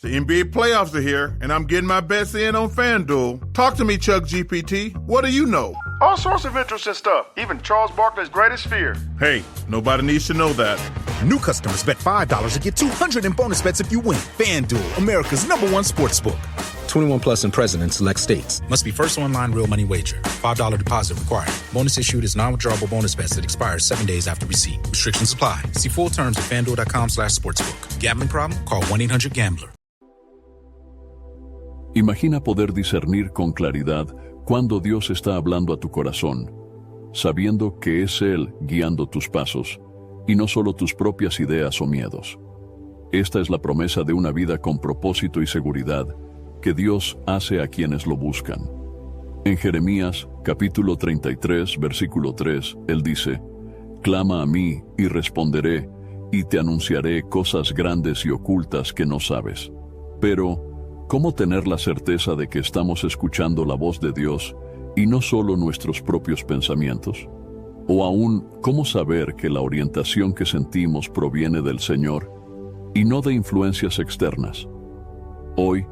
The NBA playoffs are here, and I'm getting my bets in on FanDuel. Talk to me, Chuck GPT. What do you know? All sorts of interesting stuff, even Charles Barkley's greatest fear. Hey, nobody needs to know that. New customers bet $5 and get $200 in bonus bets if you win. FanDuel, America's #1 sportsbook. 21 plus and present in select states. Must be first online real money wager. $5 deposit required. Bonus issued is non-withdrawable bonus bets that expires 7 days after receipt. Restrictions apply. See full terms at FanDuel.com/sportsbook. Gambling problem? Call 1-800-GAMBLER. Imagina poder discernir con claridad cuando Dios está hablando a tu corazón, sabiendo que es Él guiando tus pasos, y no solo tus propias ideas o miedos. Esta es la promesa de una vida con propósito y seguridad que Dios hace a quienes lo buscan. En Jeremías, capítulo 33, versículo 3, Él dice: «Clama a mí y responderé, y te anunciaré cosas grandes y ocultas que no sabes». Pero, ¿cómo tener la certeza de que estamos escuchando la voz de Dios y no solo nuestros propios pensamientos? O aún, ¿cómo saber que la orientación que sentimos proviene del Señor y no de influencias externas? Hoy,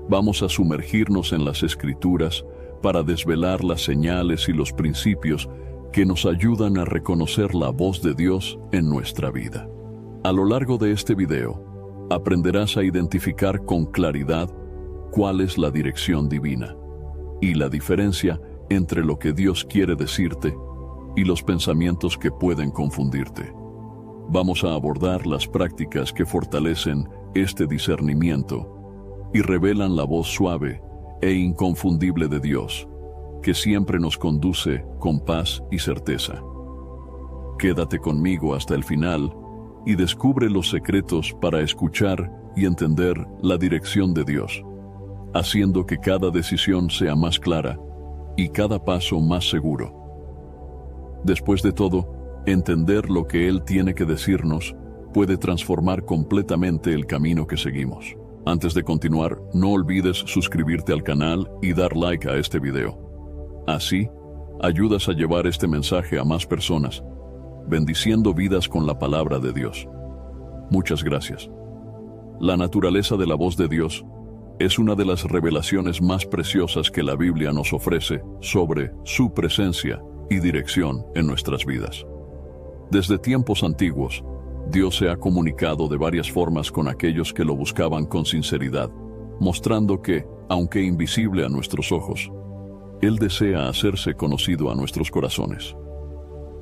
vamos a sumergirnos en las Escrituras para desvelar las señales y los principios que nos ayudan a reconocer la voz de Dios en nuestra vida. A lo largo de este video, aprenderás a identificar con claridad cuál es la dirección divina y la diferencia entre lo que Dios quiere decirte y los pensamientos que pueden confundirte. Vamos a abordar las prácticas que fortalecen este discernimiento y revelan la voz suave e inconfundible de Dios, que siempre nos conduce con paz y certeza. Quédate conmigo hasta el final y descubre los secretos para escuchar y entender la dirección de Dios, haciendo que cada decisión sea más clara y cada paso más seguro. Después de todo, entender lo que Él tiene que decirnos puede transformar completamente el camino que seguimos. Antes de continuar, no olvides suscribirte al canal y dar like a este video. Así, ayudas a llevar este mensaje a más personas, bendiciendo vidas con la palabra de Dios. Muchas gracias. La naturaleza de la voz de Dios es una de las revelaciones más preciosas que la Biblia nos ofrece sobre su presencia y dirección en nuestras vidas. Desde tiempos antiguos, Dios se ha comunicado de varias formas con aquellos que lo buscaban con sinceridad, mostrando que, aunque invisible a nuestros ojos, Él desea hacerse conocido a nuestros corazones.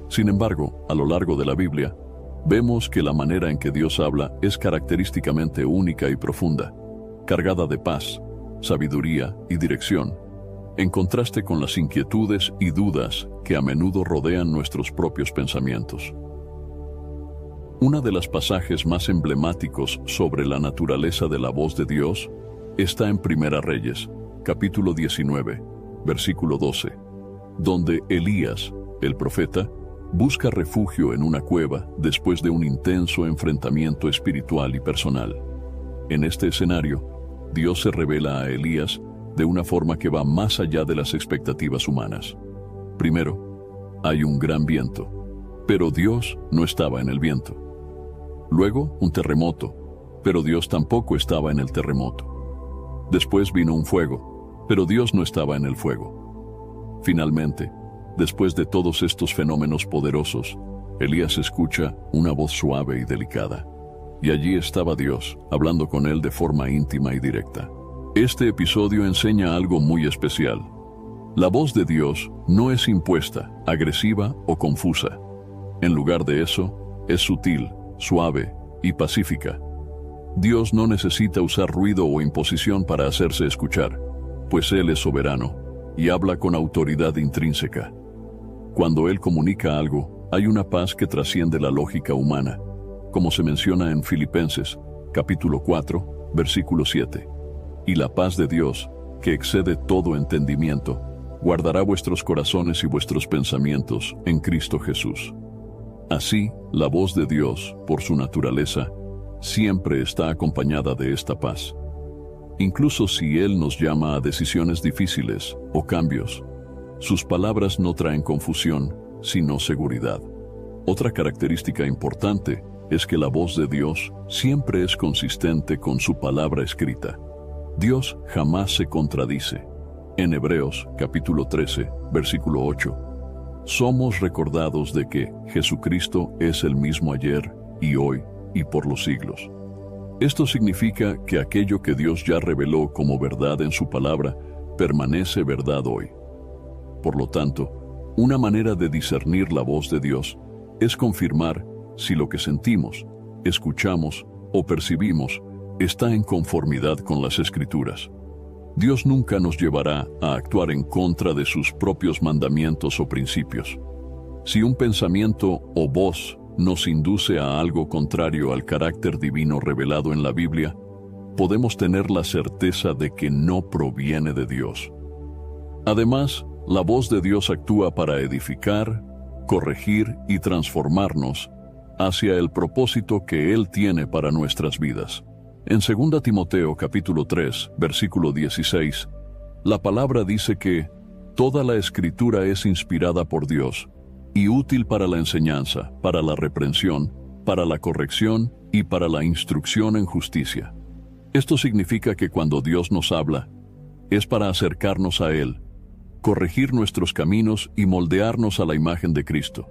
Sin embargo, a lo largo de la Biblia, vemos que la manera en que Dios habla es característicamente única y profunda, cargada de paz, sabiduría y dirección, en contraste con las inquietudes y dudas que a menudo rodean nuestros propios pensamientos. Uno de los pasajes más emblemáticos sobre la naturaleza de la voz de Dios está en Primera Reyes, capítulo 19, versículo 12, donde Elías, el profeta, busca refugio en una cueva después de un intenso enfrentamiento espiritual y personal. En este escenario, Dios se revela a Elías de una forma que va más allá de las expectativas humanas. Primero, hay un gran viento, pero Dios no estaba en el viento. Luego, un terremoto, pero Dios tampoco estaba en el terremoto. Después vino un fuego, pero Dios no estaba en el fuego. Finalmente, después de todos estos fenómenos poderosos, Elías escucha una voz suave y delicada. Y allí estaba Dios, hablando con él de forma íntima y directa. Este episodio enseña algo muy especial. La voz de Dios no es impuesta, agresiva o confusa. En lugar de eso, es sutil, suave y pacífica. Dios no necesita usar ruido o imposición para hacerse escuchar, pues Él es soberano y habla con autoridad intrínseca. Cuando Él comunica algo, hay una paz que trasciende la lógica humana, como se menciona en Filipenses, capítulo 4, versículo 7. Y la paz de Dios, que excede todo entendimiento, guardará vuestros corazones y vuestros pensamientos en Cristo Jesús. Así, la voz de Dios, por su naturaleza, siempre está acompañada de esta paz. Incluso si Él nos llama a decisiones difíciles o cambios, sus palabras no traen confusión, sino seguridad. Otra característica importante es que la voz de Dios siempre es consistente con su palabra escrita. Dios jamás se contradice. En Hebreos capítulo 13, versículo 8, somos recordados de que Jesucristo es el mismo ayer y hoy y por los siglos. Esto significa que aquello que Dios ya reveló como verdad en su palabra permanece verdad hoy. Por lo tanto, una manera de discernir la voz de Dios es confirmar si lo que sentimos, escuchamos o percibimos está en conformidad con las Escrituras. Dios nunca nos llevará a actuar en contra de sus propios mandamientos o principios. Si un pensamiento o voz nos induce a algo contrario al carácter divino revelado en la Biblia, podemos tener la certeza de que no proviene de Dios. Además, la voz de Dios actúa para edificar, corregir y transformarnos hacia el propósito que Él tiene para nuestras vidas. En 2 Timoteo capítulo 3, versículo 16, la palabra dice que toda la Escritura es inspirada por Dios y útil para la enseñanza, para la reprensión, para la corrección y para la instrucción en justicia. Esto significa que cuando Dios nos habla, es para acercarnos a Él, corregir nuestros caminos y moldearnos a la imagen de Cristo.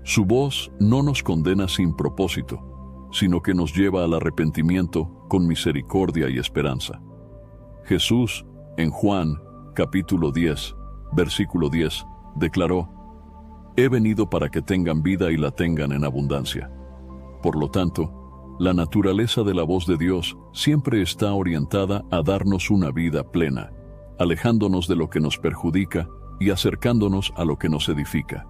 Su voz no nos condena sin propósito, sino que nos lleva al arrepentimiento con misericordia y esperanza. Jesús, en Juan, capítulo 10, versículo 10, declaró: «He venido para que tengan vida y la tengan en abundancia». Por lo tanto, la naturaleza de la voz de Dios siempre está orientada a darnos una vida plena, alejándonos de lo que nos perjudica y acercándonos a lo que nos edifica.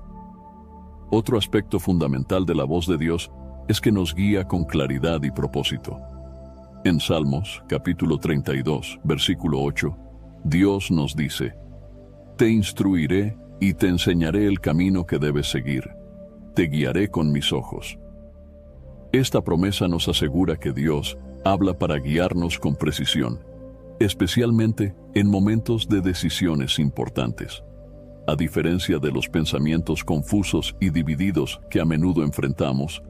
Otro aspecto fundamental de la voz de Dios es que nos guía con claridad y propósito. En Salmos, capítulo 32, versículo 8, Dios nos dice: «Te instruiré y te enseñaré el camino que debes seguir. Te guiaré con mis ojos». Esta promesa nos asegura que Dios habla para guiarnos con precisión, especialmente en momentos de decisiones importantes. A diferencia de los pensamientos confusos y divididos que a menudo enfrentamos,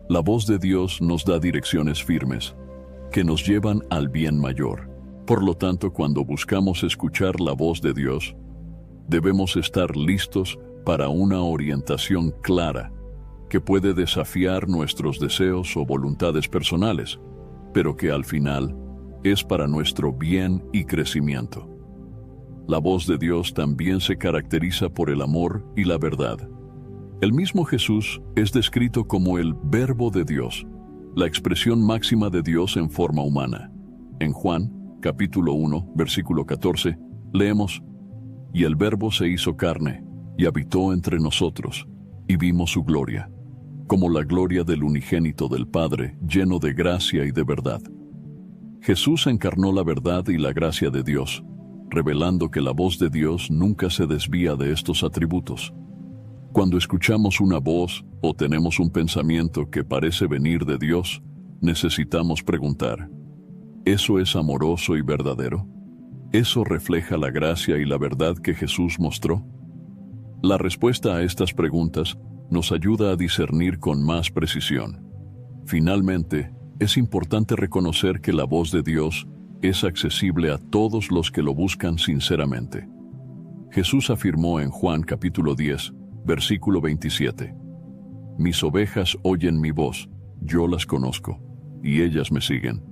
la voz de Dios nos da direcciones firmes, que nos llevan al bien mayor. Por lo tanto, cuando buscamos escuchar la voz de Dios, debemos estar listos para una orientación clara, que puede desafiar nuestros deseos o voluntades personales, pero que al final es para nuestro bien y crecimiento. La voz de Dios también se caracteriza por el amor y la verdad. El mismo Jesús es descrito como el Verbo de Dios, la expresión máxima de Dios en forma humana. En Juan, capítulo 1, versículo 14, leemos: «Y el Verbo se hizo carne, y habitó entre nosotros, y vimos su gloria, como la gloria del unigénito del Padre, lleno de gracia y de verdad». Jesús encarnó la verdad y la gracia de Dios, revelando que la voz de Dios nunca se desvía de estos atributos. Cuando escuchamos una voz o tenemos un pensamiento que parece venir de Dios, necesitamos preguntar: ¿eso es amoroso y verdadero? ¿Eso refleja la gracia y la verdad que Jesús mostró? La respuesta a estas preguntas nos ayuda a discernir con más precisión. Finalmente, es importante reconocer que la voz de Dios es accesible a todos los que lo buscan sinceramente. Jesús afirmó en Juan capítulo 10, versículo 27, «Mis ovejas oyen mi voz, yo las conozco, y ellas me siguen».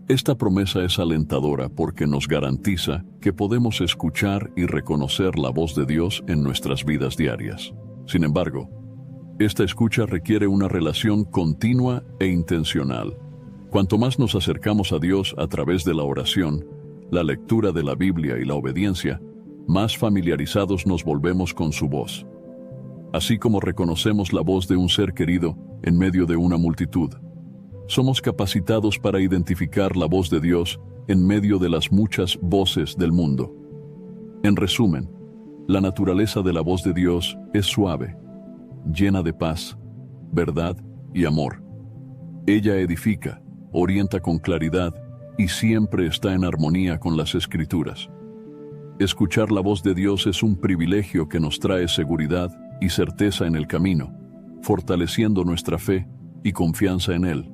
Esta promesa es alentadora porque nos garantiza que podemos escuchar y reconocer la voz de Dios en nuestras vidas diarias. Sin embargo, esta escucha requiere una relación continua e intencional. Cuanto más nos acercamos a Dios a través de la oración, la lectura de la Biblia y la obediencia, más familiarizados nos volvemos con su voz. Así como reconocemos la voz de un ser querido en medio de una multitud, somos capacitados para identificar la voz de Dios en medio de las muchas voces del mundo. En resumen, la naturaleza de la voz de Dios es suave, llena de paz, verdad y amor. Ella edifica, orienta con claridad y siempre está en armonía con las Escrituras. Escuchar la voz de Dios es un privilegio que nos trae seguridad y certeza en el camino, fortaleciendo nuestra fe y confianza en Él.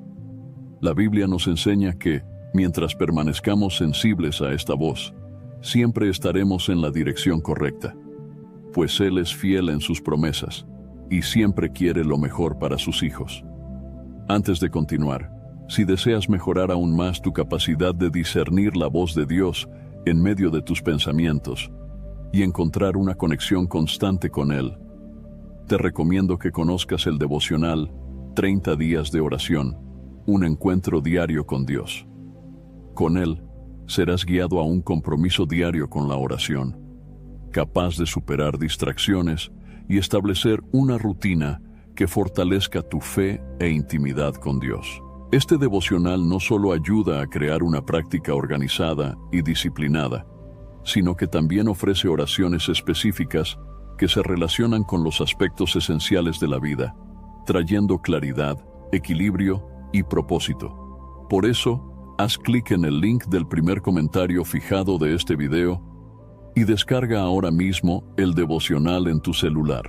La Biblia nos enseña que, mientras permanezcamos sensibles a esta voz, siempre estaremos en la dirección correcta, pues Él es fiel en sus promesas y siempre quiere lo mejor para sus hijos. Antes de continuar, si deseas mejorar aún más tu capacidad de discernir la voz de Dios en medio de tus pensamientos y encontrar una conexión constante con Él, te recomiendo que conozcas el devocional 30 días de oración, un encuentro diario con Dios. Con Él, serás guiado a un compromiso diario con la oración, capaz de superar distracciones y establecer una rutina que fortalezca tu fe e intimidad con Dios. Este devocional no solo ayuda a crear una práctica organizada y disciplinada, sino que también ofrece oraciones específicas que se relacionan con los aspectos esenciales de la vida, trayendo claridad, equilibrio y propósito. Por eso, haz clic en el link del primer comentario fijado de este video y descarga ahora mismo el devocional en tu celular.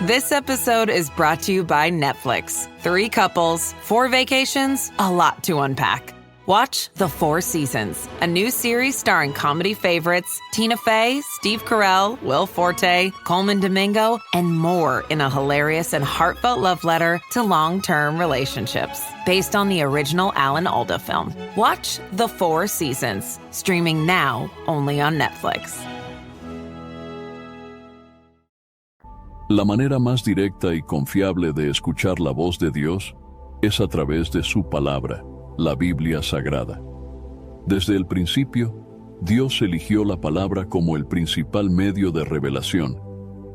This episode is brought to you by Netflix. 3 couples, 4 vacations, a lot to unpack. Watch The 4 Seasons, a new series starring comedy favorites Tina Fey, Steve Carell, Will Forte, Coleman Domingo, and more in a hilarious and heartfelt love letter to long-term relationships. Based on the original Alan Alda film. Watch The 4 Seasons, streaming now only on Netflix. La manera más directa y confiable de escuchar la voz de Dios es a través de su palabra, la Biblia Sagrada. Desde el principio, Dios eligió la palabra como el principal medio de revelación,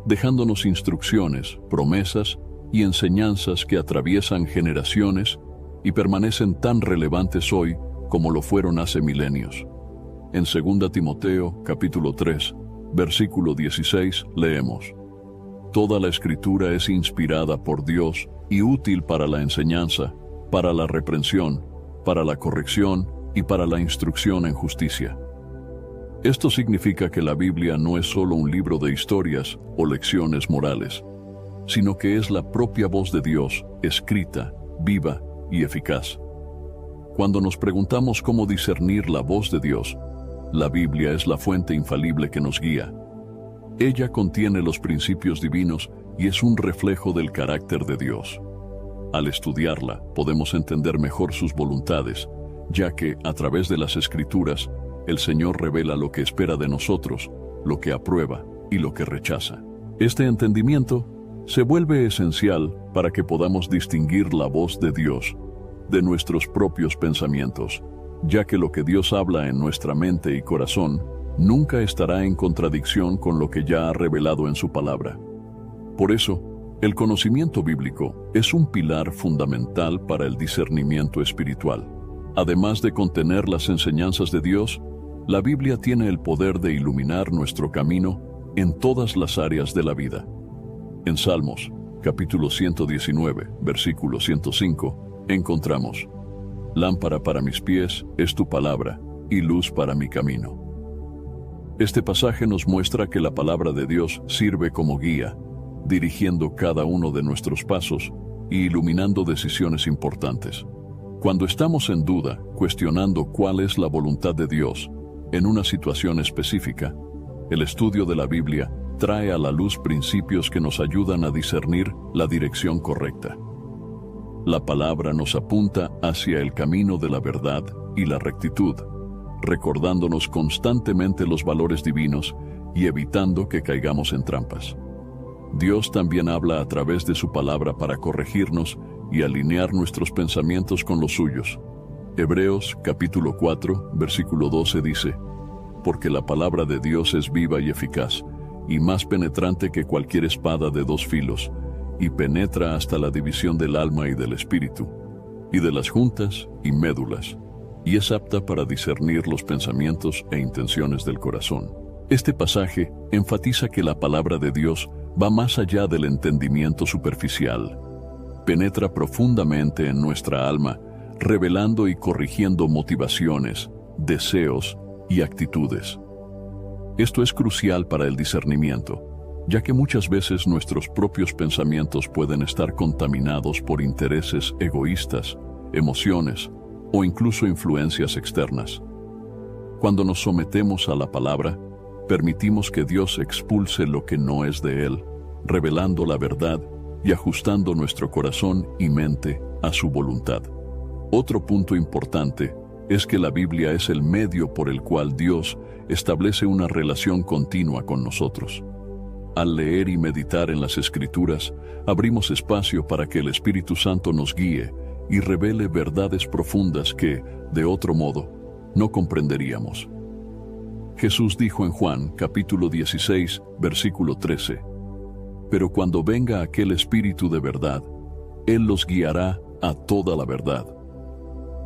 dejándonos instrucciones, promesas y enseñanzas que atraviesan generaciones y permanecen tan relevantes hoy como lo fueron hace milenios. En 2 Timoteo, capítulo 3, versículo 16, leemos: Toda la Escritura es inspirada por Dios y útil para la enseñanza, para la reprensión, para la corrección y para la instrucción en justicia. Esto significa que la Biblia no es solo un libro de historias o lecciones morales, sino que es la propia voz de Dios, escrita, viva y eficaz. Cuando nos preguntamos cómo discernir la voz de Dios, la Biblia es la fuente infalible que nos guía. Ella contiene los principios divinos y es un reflejo del carácter de Dios. Al estudiarla, podemos entender mejor sus voluntades, ya que, a través de las Escrituras, el Señor revela lo que espera de nosotros, lo que aprueba y lo que rechaza. Este entendimiento se vuelve esencial para que podamos distinguir la voz de Dios de nuestros propios pensamientos, ya que lo que Dios habla en nuestra mente y corazón nunca estará en contradicción con lo que ya ha revelado en su palabra. Por eso, el conocimiento bíblico es un pilar fundamental para el discernimiento espiritual. Además de contener las enseñanzas de Dios, la Biblia tiene el poder de iluminar nuestro camino en todas las áreas de la vida. En Salmos, capítulo 119, versículo 105, encontramos: Lámpara para mis pies es tu palabra y luz para mi camino. Este pasaje nos muestra que la palabra de Dios sirve como guía, dirigiendo cada uno de nuestros pasos y iluminando decisiones importantes. Cuando estamos en duda, cuestionando cuál es la voluntad de Dios en una situación específica, el estudio de la Biblia trae a la luz principios que nos ayudan a discernir la dirección correcta. La palabra nos apunta hacia el camino de la verdad y la rectitud, recordándonos constantemente los valores divinos y evitando que caigamos en trampas. Dios también habla a través de su palabra para corregirnos y alinear nuestros pensamientos con los suyos. Hebreos capítulo 4, versículo 12 dice: Porque la palabra de Dios es viva y eficaz, y más penetrante que cualquier espada de 2 filos, y penetra hasta la división del alma y del espíritu, y de las juntas y médulas, y es apta para discernir los pensamientos e intenciones del corazón. Este pasaje enfatiza que la palabra de Dios va más allá del entendimiento superficial. Penetra profundamente en nuestra alma, revelando y corrigiendo motivaciones, deseos y actitudes. Esto es crucial para el discernimiento, ya que muchas veces nuestros propios pensamientos pueden estar contaminados por intereses egoístas, emociones o incluso influencias externas. Cuando nos sometemos a la palabra, permitimos que Dios expulse lo que no es de Él, revelando la verdad y ajustando nuestro corazón y mente a su voluntad. Otro punto importante es que la Biblia es el medio por el cual Dios establece una relación continua con nosotros. Al leer y meditar en las Escrituras, abrimos espacio para que el Espíritu Santo nos guíe y revele verdades profundas que, de otro modo, no comprenderíamos. Jesús dijo en Juan, capítulo 16, versículo 13, «Pero cuando venga aquel Espíritu de verdad, Él los guiará a toda la verdad».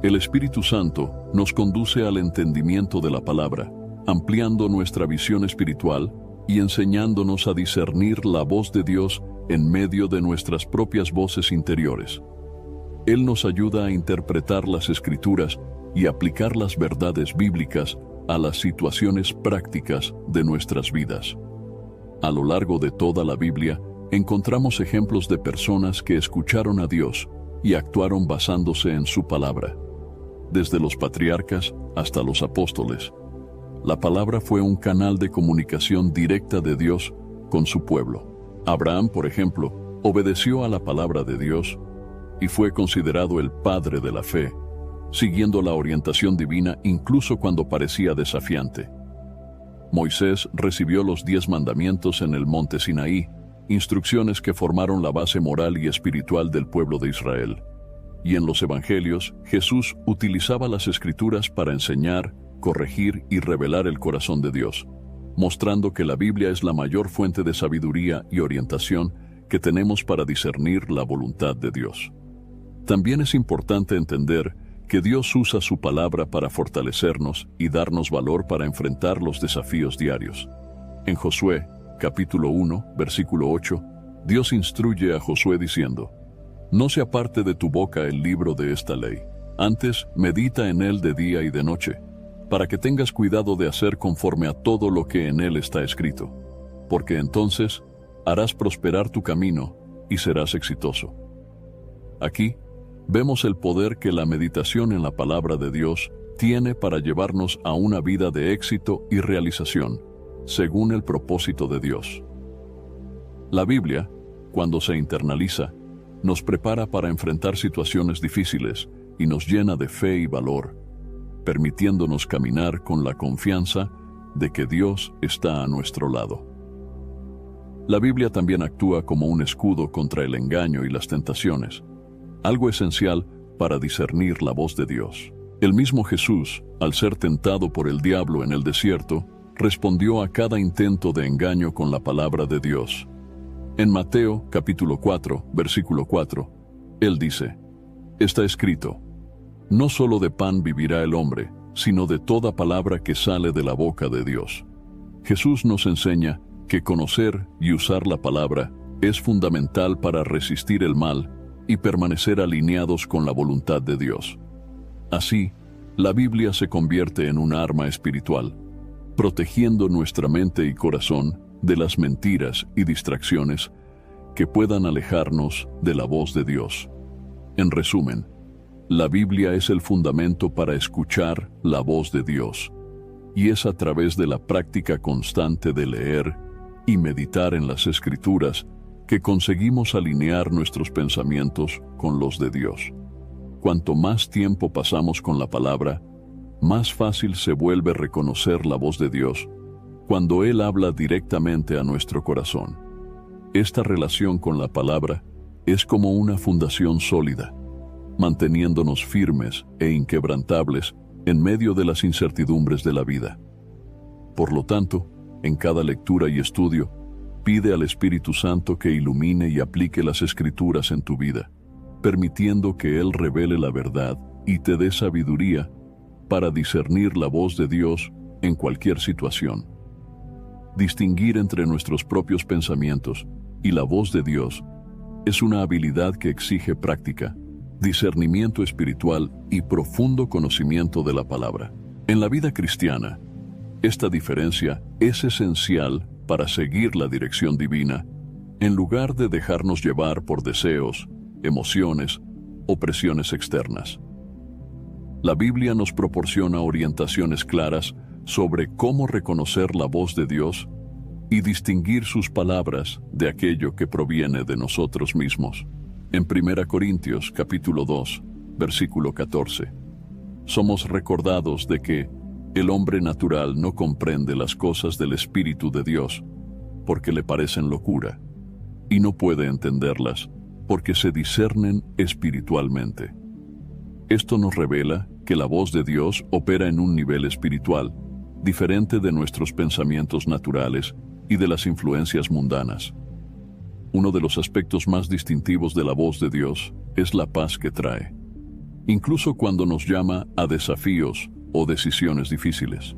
El Espíritu Santo nos conduce al entendimiento de la palabra, ampliando nuestra visión espiritual y enseñándonos a discernir la voz de Dios en medio de nuestras propias voces interiores. Él nos ayuda a interpretar las Escrituras y aplicar las verdades bíblicas a las situaciones prácticas de nuestras vidas. A lo largo de toda la Biblia, encontramos ejemplos de personas que escucharon a Dios y actuaron basándose en su palabra. Desde los patriarcas hasta los apóstoles, la palabra fue un canal de comunicación directa de Dios con su pueblo. Abraham, por ejemplo, obedeció a la palabra de Dios y fue considerado el padre de la fe, siguiendo la orientación divina incluso cuando parecía desafiante. Moisés recibió los 10 mandamientos en el monte Sinaí, instrucciones que formaron la base moral y espiritual del pueblo de Israel. Y en los evangelios, Jesús utilizaba las Escrituras para enseñar, corregir y revelar el corazón de Dios, mostrando que la Biblia es la mayor fuente de sabiduría y orientación que tenemos para discernir la voluntad de Dios. También es importante entender que Dios usa su palabra para fortalecernos y darnos valor para enfrentar los desafíos diarios. En Josué, capítulo 1, versículo 8, Dios instruye a Josué diciendo: «No se aparte de tu boca el libro de esta ley, antes medita en él de día y de noche, para que tengas cuidado de hacer conforme a todo lo que en él está escrito, porque entonces harás prosperar tu camino y serás exitoso». Aquí vemos el poder que la meditación en la palabra de Dios tiene para llevarnos a una vida de éxito y realización, según el propósito de Dios. La Biblia, cuando se internaliza, nos prepara para enfrentar situaciones difíciles y nos llena de fe y valor, permitiéndonos caminar con la confianza de que Dios está a nuestro lado. La Biblia también actúa como un escudo contra el engaño y las tentaciones, algo esencial para discernir la voz de Dios. El mismo Jesús, al ser tentado por el diablo en el desierto, respondió a cada intento de engaño con la palabra de Dios. En Mateo, capítulo 4, versículo 4, Él dice: «Está escrito, no solo de pan vivirá el hombre, sino de toda palabra que sale de la boca de Dios». Jesús nos enseña que conocer y usar la palabra es fundamental para resistir el mal y permanecer alineados con la voluntad de Dios. Así, la Biblia se convierte en un arma espiritual, protegiendo nuestra mente y corazón de las mentiras y distracciones que puedan alejarnos de la voz de Dios. En resumen, la Biblia es el fundamento para escuchar la voz de Dios, y es a través de la práctica constante de leer y meditar en las Escrituras que conseguimos alinear nuestros pensamientos con los de Dios. Cuanto más tiempo pasamos con la palabra, más fácil se vuelve reconocer la voz de Dios cuando Él habla directamente a nuestro corazón. Esta relación con la palabra es como una fundación sólida, manteniéndonos firmes e inquebrantables en medio de las incertidumbres de la vida. Por lo tanto, en cada lectura y estudio, pide al Espíritu Santo que ilumine y aplique las Escrituras en tu vida, permitiendo que Él revele la verdad y te dé sabiduría para discernir la voz de Dios en cualquier situación. Distinguir entre nuestros propios pensamientos y la voz de Dios es una habilidad que exige práctica, discernimiento espiritual y profundo conocimiento de la palabra. En la vida cristiana, esta diferencia es esencial para seguir la dirección divina, en lugar de dejarnos llevar por deseos, emociones o presiones externas. La Biblia nos proporciona orientaciones claras sobre cómo reconocer la voz de Dios y distinguir sus palabras de aquello que proviene de nosotros mismos. En 1 Corintios capítulo 2, versículo 14, somos recordados de que el hombre natural no comprende las cosas del Espíritu de Dios porque le parecen locura, y no puede entenderlas porque se discernen espiritualmente. Esto nos revela que la voz de Dios opera en un nivel espiritual, diferente de nuestros pensamientos naturales y de las influencias mundanas. Uno de los aspectos más distintivos de la voz de Dios es la paz que trae, incluso cuando nos llama a desafíos o decisiones difíciles.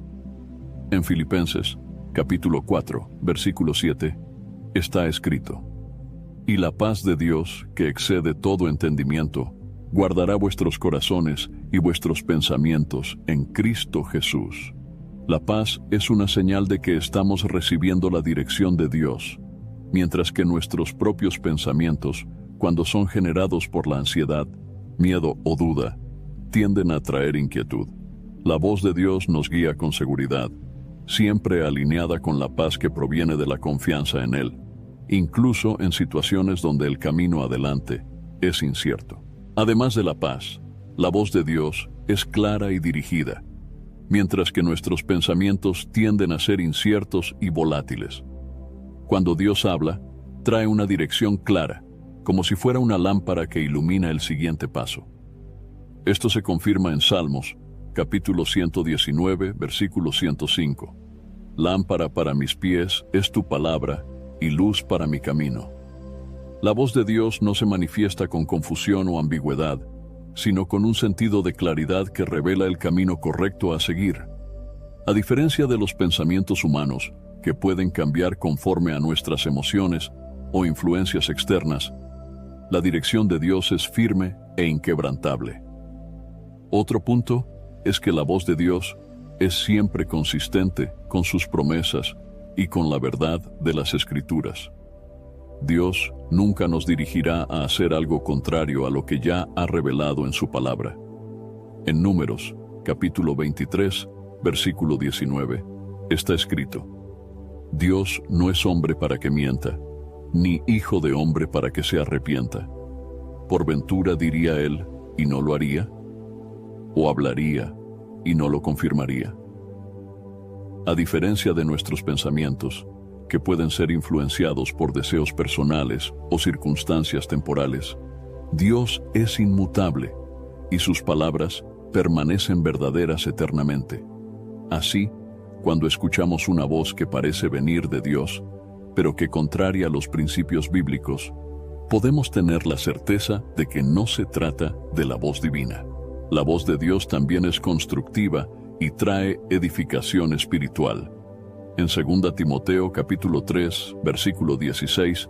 En Filipenses, capítulo 4, versículo 7, está escrito: «Y la paz de Dios, que excede todo entendimiento, guardará vuestros corazones y vuestros pensamientos en Cristo Jesús». La paz es una señal de que estamos recibiendo la dirección de Dios, mientras que nuestros propios pensamientos, cuando son generados por la ansiedad, miedo o duda, tienden a traer inquietud. La voz de Dios nos guía con seguridad, siempre alineada con la paz que proviene de la confianza en Él, incluso en situaciones donde el camino adelante es incierto. Además de la paz, la voz de Dios es clara y dirigida, mientras que nuestros pensamientos tienden a ser inciertos y volátiles. Cuando Dios habla, trae una dirección clara, como si fuera una lámpara que ilumina el siguiente paso. Esto se confirma en Salmos, capítulo 119, versículo 105. «Lámpara para mis pies es tu palabra y luz para mi camino». La voz de Dios no se manifiesta con confusión o ambigüedad, sino con un sentido de claridad que revela el camino correcto a seguir. A diferencia de los pensamientos humanos, que pueden cambiar conforme a nuestras emociones o influencias externas, la dirección de Dios es firme e inquebrantable. Otro punto es que la voz de Dios es siempre consistente con sus promesas y con la verdad de las Escrituras. Dios nunca nos dirigirá a hacer algo contrario a lo que ya ha revelado en su palabra. En Números, capítulo 23, versículo 19, está escrito: «Dios no es hombre para que mienta, ni hijo de hombre para que se arrepienta. Por ventura diría él, y no lo haría, o hablaría, y no lo confirmaría». A diferencia de nuestros pensamientos, que pueden ser influenciados por deseos personales o circunstancias temporales, Dios es inmutable y sus palabras permanecen verdaderas eternamente. Así, cuando escuchamos una voz que parece venir de Dios, pero que contraria a los principios bíblicos, podemos tener la certeza de que no se trata de la voz divina. La voz de Dios también es constructiva y trae edificación espiritual. En 2 Timoteo capítulo 3, versículo 16,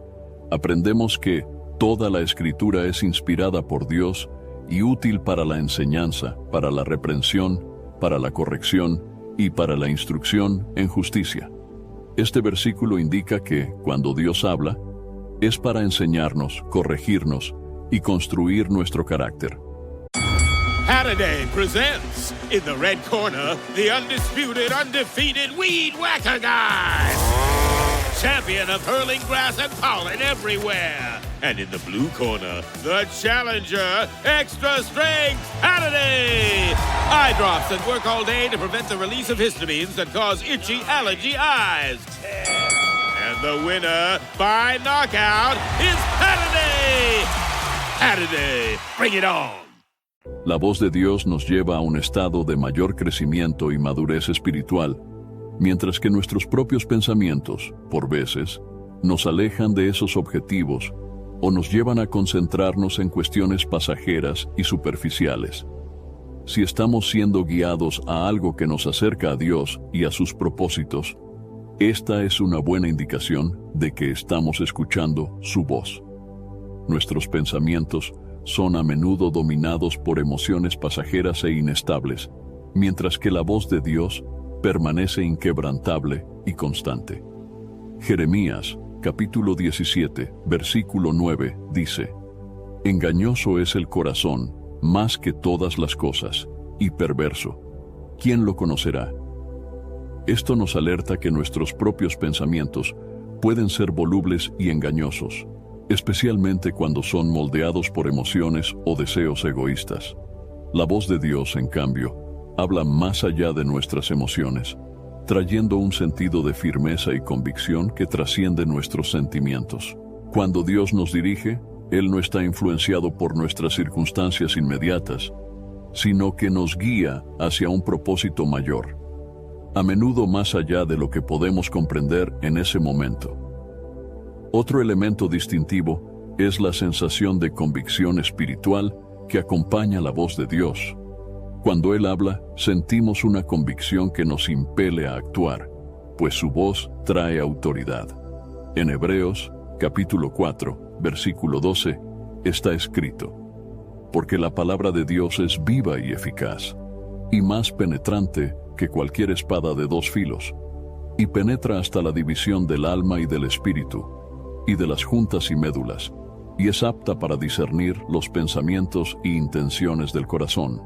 aprendemos que toda la Escritura es inspirada por Dios y útil para la enseñanza, para la reprensión, para la corrección y para la instrucción en justicia. Este versículo indica que, cuando Dios habla, es para enseñarnos, corregirnos y construir nuestro carácter. Halliday presents, in the red corner, the undisputed, undefeated Weed Whacker Guy, champion of hurling grass and pollen everywhere. And in the blue corner, the challenger, extra strength Halliday. Eye drops that work all day to prevent the release of histamines that cause itchy allergy eyes. And the winner by knockout is Halliday. Halliday, bring it on. La voz de Dios nos lleva a un estado de mayor crecimiento y madurez espiritual, mientras que nuestros propios pensamientos, por veces, nos alejan de esos objetivos o nos llevan a concentrarnos en cuestiones pasajeras y superficiales. Si estamos siendo guiados a algo que nos acerca a Dios y a sus propósitos, esta es una buena indicación de que estamos escuchando su voz. Nuestros pensamientos son a menudo dominados por emociones pasajeras e inestables, mientras que la voz de Dios permanece inquebrantable y constante. Jeremías, capítulo 17, versículo 9, dice: Engañoso es el corazón, más que todas las cosas, y perverso. ¿Quién lo conocerá? Esto nos alerta que nuestros propios pensamientos pueden ser volubles y engañosos, especialmente cuando son moldeados por emociones o deseos egoístas. La voz de Dios, en cambio, habla más allá de nuestras emociones, trayendo un sentido de firmeza y convicción que trasciende nuestros sentimientos. Cuando Dios nos dirige, Él no está influenciado por nuestras circunstancias inmediatas, sino que nos guía hacia un propósito mayor, a menudo más allá de lo que podemos comprender en ese momento. Otro elemento distintivo es la sensación de convicción espiritual que acompaña la voz de Dios. Cuando Él habla, sentimos una convicción que nos impele a actuar, pues su voz trae autoridad. En Hebreos, capítulo 4, versículo 12, está escrito: Porque la palabra de Dios es viva y eficaz, y más penetrante que cualquier espada de dos filos, y penetra hasta la división del alma y del espíritu, y de las juntas y médulas, y es apta para discernir los pensamientos y intenciones del corazón.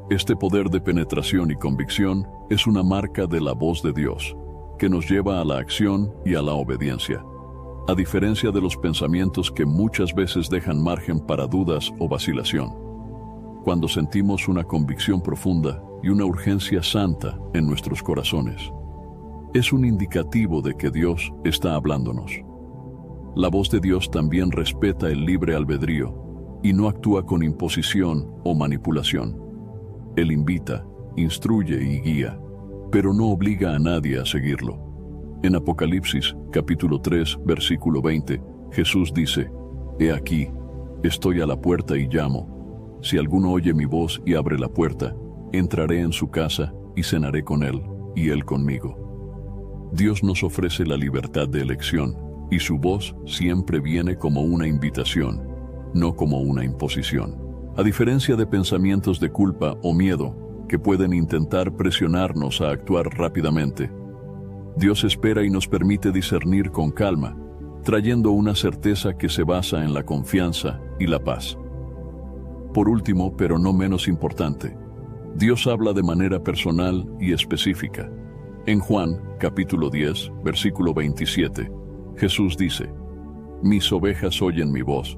Este poder de penetración y convicción es una marca de la voz de Dios, que nos lleva a la acción y a la obediencia, a diferencia de los pensamientos que muchas veces dejan margen para dudas o vacilación. Cuando sentimos una convicción profunda y una urgencia santa en nuestros corazones, es un indicativo de que Dios está hablándonos. La voz de Dios también respeta el libre albedrío y no actúa con imposición o manipulación. Él invita, instruye y guía, pero no obliga a nadie a seguirlo. En Apocalipsis, capítulo 3, versículo 20, Jesús dice: He aquí, estoy a la puerta y llamo. Si alguno oye mi voz y abre la puerta, entraré en su casa y cenaré con él, y él conmigo. Dios nos ofrece la libertad de elección, y su voz siempre viene como una invitación, no como una imposición. A diferencia de pensamientos de culpa o miedo que pueden intentar presionarnos a actuar rápidamente, Dios espera y nos permite discernir con calma, trayendo una certeza que se basa en la confianza y la paz. Por último, pero no menos importante, Dios habla de manera personal y específica. En Juan, capítulo 10, versículo 27, Jesús dice: Mis ovejas oyen mi voz,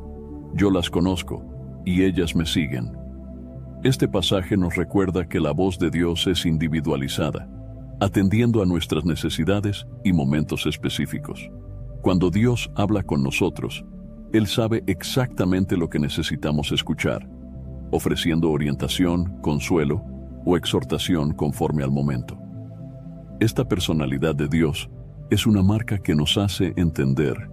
yo las conozco, y ellas me siguen. Este pasaje nos recuerda que la voz de Dios es individualizada, atendiendo a nuestras necesidades y momentos específicos. Cuando Dios habla con nosotros, Él sabe exactamente lo que necesitamos escuchar, ofreciendo orientación, consuelo o exhortación conforme al momento. Esta personalidad de Dios es una marca que nos hace entender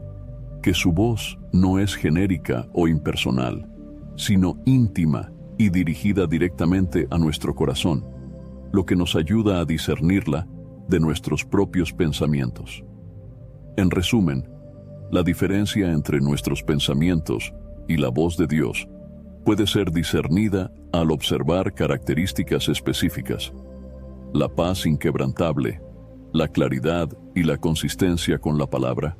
que su voz no es genérica o impersonal, sino íntima y dirigida directamente a nuestro corazón, lo que nos ayuda a discernirla de nuestros propios pensamientos. En resumen, la diferencia entre nuestros pensamientos y la voz de Dios puede ser discernida al observar características específicas: la paz inquebrantable, la claridad y la consistencia con la palabra,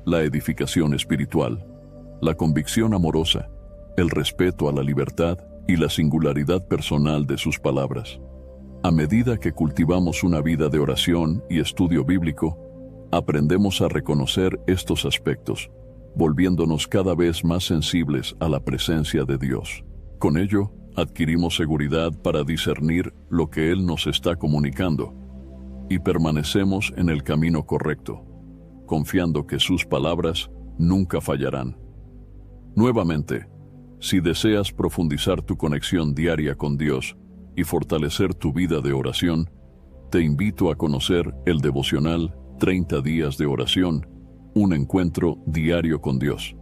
la edificación espiritual, la convicción amorosa, el respeto a la libertad y la singularidad personal de sus palabras. A medida que cultivamos una vida de oración y estudio bíblico, aprendemos a reconocer estos aspectos, volviéndonos cada vez más sensibles a la presencia de Dios. Con ello, adquirimos seguridad para discernir lo que Él nos está comunicando y permanecemos en el camino correcto, confiando que sus palabras nunca fallarán. Nuevamente, si deseas profundizar tu conexión diaria con Dios y fortalecer tu vida de oración, te invito a conocer el devocional 30 días de oración, un encuentro diario con Dios.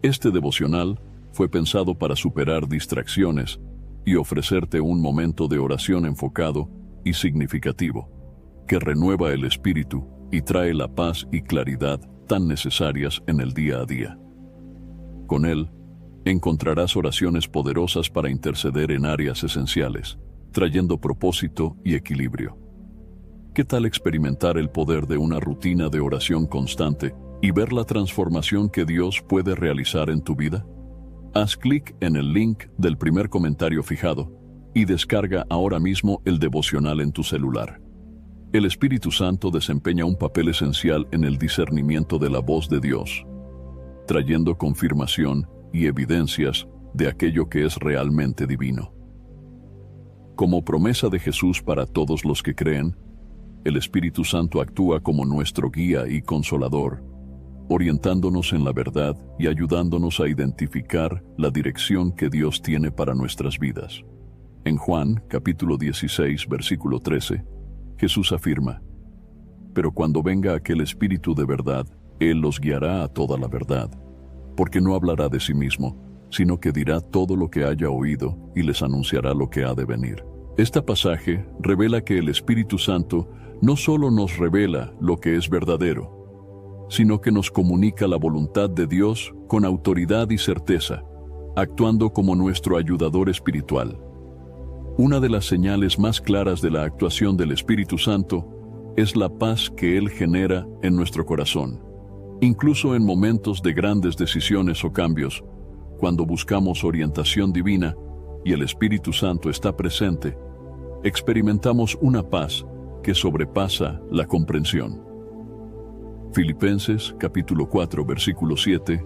Este devocional fue pensado para superar distracciones y ofrecerte un momento de oración enfocado y significativo, que renueva el espíritu y trae la paz y claridad tan necesarias en el día a día. Con él, encontrarás oraciones poderosas para interceder en áreas esenciales, trayendo propósito y equilibrio. ¿Qué tal experimentar el poder de una rutina de oración constante y ver la transformación que Dios puede realizar en tu vida? Haz clic en el link del primer comentario fijado y descarga ahora mismo el devocional en tu celular. El Espíritu Santo desempeña un papel esencial en el discernimiento de la voz de Dios, trayendo confirmación y evidencias de aquello que es realmente divino. Como promesa de Jesús para todos los que creen, el Espíritu Santo actúa como nuestro guía y consolador, orientándonos en la verdad y ayudándonos a identificar la dirección que Dios tiene para nuestras vidas. En Juan, capítulo 16, versículo 13, Jesús afirma: «Pero cuando venga aquel Espíritu de verdad, Él los guiará a toda la verdad, porque no hablará de sí mismo, sino que dirá todo lo que haya oído y les anunciará lo que ha de venir». Este pasaje revela que el Espíritu Santo no solo nos revela lo que es verdadero, sino que nos comunica la voluntad de Dios con autoridad y certeza, actuando como nuestro ayudador espiritual. Una de las señales más claras de la actuación del Espíritu Santo es la paz que Él genera en nuestro corazón. Incluso en momentos de grandes decisiones o cambios, cuando buscamos orientación divina y el Espíritu Santo está presente, experimentamos una paz que sobrepasa la comprensión. Filipenses capítulo 4 versículo 7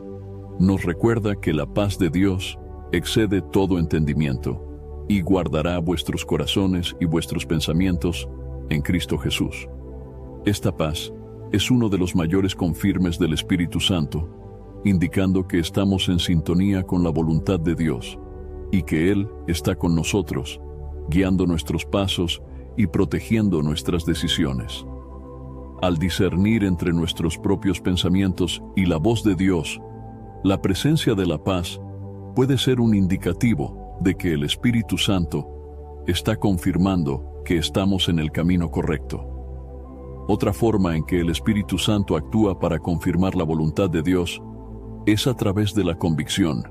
nos recuerda que la paz de Dios excede todo entendimiento y guardará vuestros corazones y vuestros pensamientos en Cristo Jesús. Esta paz es uno de los mayores confirmes del Espíritu Santo, indicando que estamos en sintonía con la voluntad de Dios y que Él está con nosotros, guiando nuestros pasos y protegiendo nuestras decisiones. Al discernir entre nuestros propios pensamientos y la voz de Dios, la presencia de la paz puede ser un indicativo de que el Espíritu Santo está confirmando que estamos en el camino correcto. Otra forma en que el Espíritu Santo actúa para confirmar la voluntad de Dios es a través de la convicción.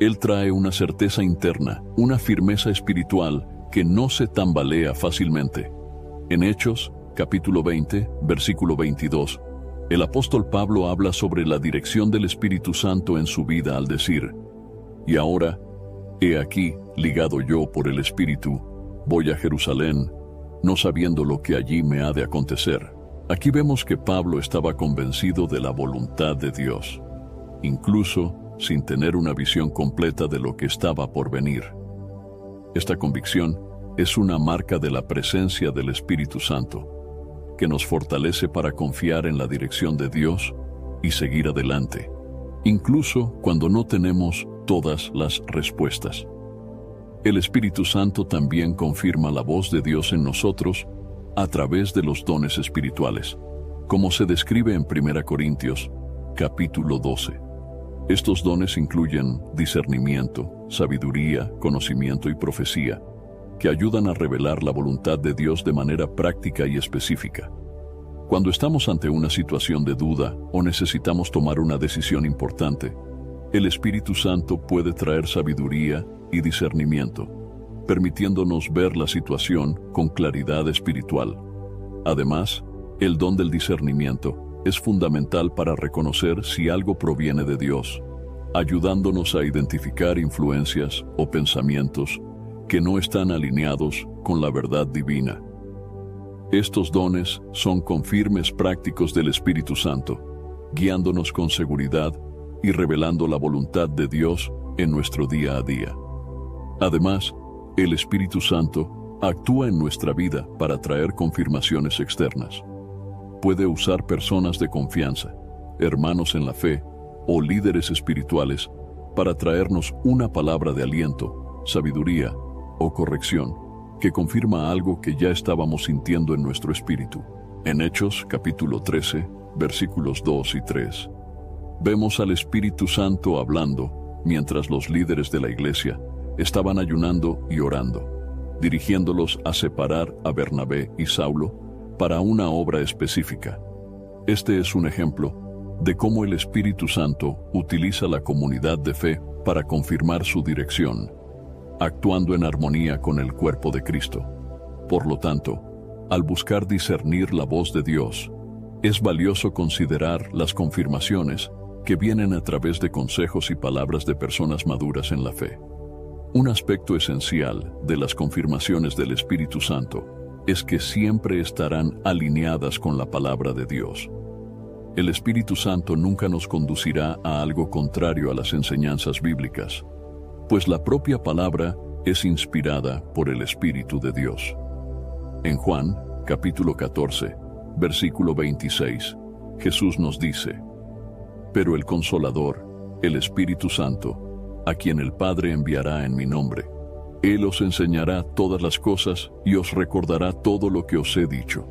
Él trae una certeza interna, una firmeza espiritual que no se tambalea fácilmente. En Hechos, capítulo 20, versículo 22, el apóstol Pablo habla sobre la dirección del Espíritu Santo en su vida al decir: «Y ahora, he aquí, ligado yo por el Espíritu, voy a Jerusalén, no sabiendo lo que allí me ha de acontecer». Aquí vemos que Pablo estaba convencido de la voluntad de Dios, incluso sin tener una visión completa de lo que estaba por venir. Esta convicción es una marca de la presencia del Espíritu Santo, que nos fortalece para confiar en la dirección de Dios y seguir adelante, incluso cuando no tenemos todas las respuestas. El Espíritu Santo también confirma la voz de Dios en nosotros a través de los dones espirituales, como se describe en 1 Corintios, capítulo 12. Estos dones incluyen discernimiento, sabiduría, conocimiento y profecía, que ayudan a revelar la voluntad de Dios de manera práctica y específica. Cuando estamos ante una situación de duda o necesitamos tomar una decisión importante, el Espíritu Santo puede traer sabiduría y discernimiento, permitiéndonos ver la situación con claridad espiritual. Además, el don del discernimiento es fundamental para reconocer si algo proviene de Dios, ayudándonos a identificar influencias o pensamientos que no están alineados con la verdad divina. Estos dones son confirmes prácticos del Espíritu Santo, guiándonos con seguridad y revelando la voluntad de Dios en nuestro día a día. Además, el Espíritu Santo actúa en nuestra vida para traer confirmaciones externas. Puede usar personas de confianza, hermanos en la fe o líderes espirituales para traernos una palabra de aliento, sabiduría o corrección que confirma algo que ya estábamos sintiendo en nuestro espíritu. En Hechos capítulo 13, versículos 2 y 3, vemos al Espíritu Santo hablando mientras los líderes de la iglesia estaban ayunando y orando, dirigiéndolos a separar a Bernabé y Saulo para una obra específica. Este es un ejemplo de cómo el Espíritu Santo utiliza la comunidad de fe para confirmar su dirección, actuando en armonía con el cuerpo de Cristo. Por lo tanto, al buscar discernir la voz de Dios, es valioso considerar las confirmaciones que vienen a través de consejos y palabras de personas maduras en la fe. Un aspecto esencial de las confirmaciones del Espíritu Santo es que siempre estarán alineadas con la palabra de Dios. El Espíritu Santo nunca nos conducirá a algo contrario a las enseñanzas bíblicas, pues la propia palabra es inspirada por el Espíritu de Dios. En Juan, capítulo 14, versículo 26, Jesús nos dice: «Pero el Consolador, el Espíritu Santo, a quien el Padre enviará en mi nombre, Él os enseñará todas las cosas y os recordará todo lo que os he dicho».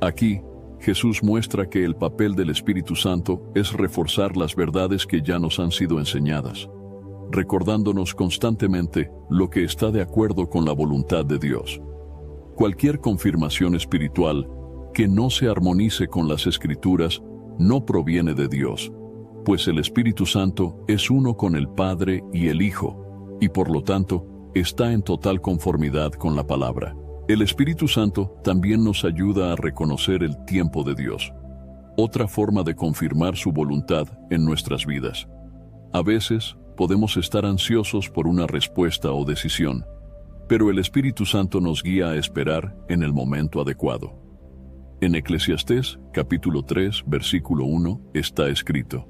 Aquí, Jesús muestra que el papel del Espíritu Santo es reforzar las verdades que ya nos han sido enseñadas, recordándonos constantemente lo que está de acuerdo con la voluntad de Dios. Cualquier confirmación espiritual que no se armonice con las Escrituras no proviene de Dios, pues el Espíritu Santo es uno con el Padre y el Hijo, y por lo tanto está en total conformidad con la palabra. El Espíritu Santo también nos ayuda a reconocer el tiempo de Dios, otra forma de confirmar su voluntad en nuestras vidas. A veces podemos estar ansiosos por una respuesta o decisión, pero el Espíritu Santo nos guía a esperar en el momento adecuado. En Eclesiastés, capítulo 3, versículo 1, está escrito: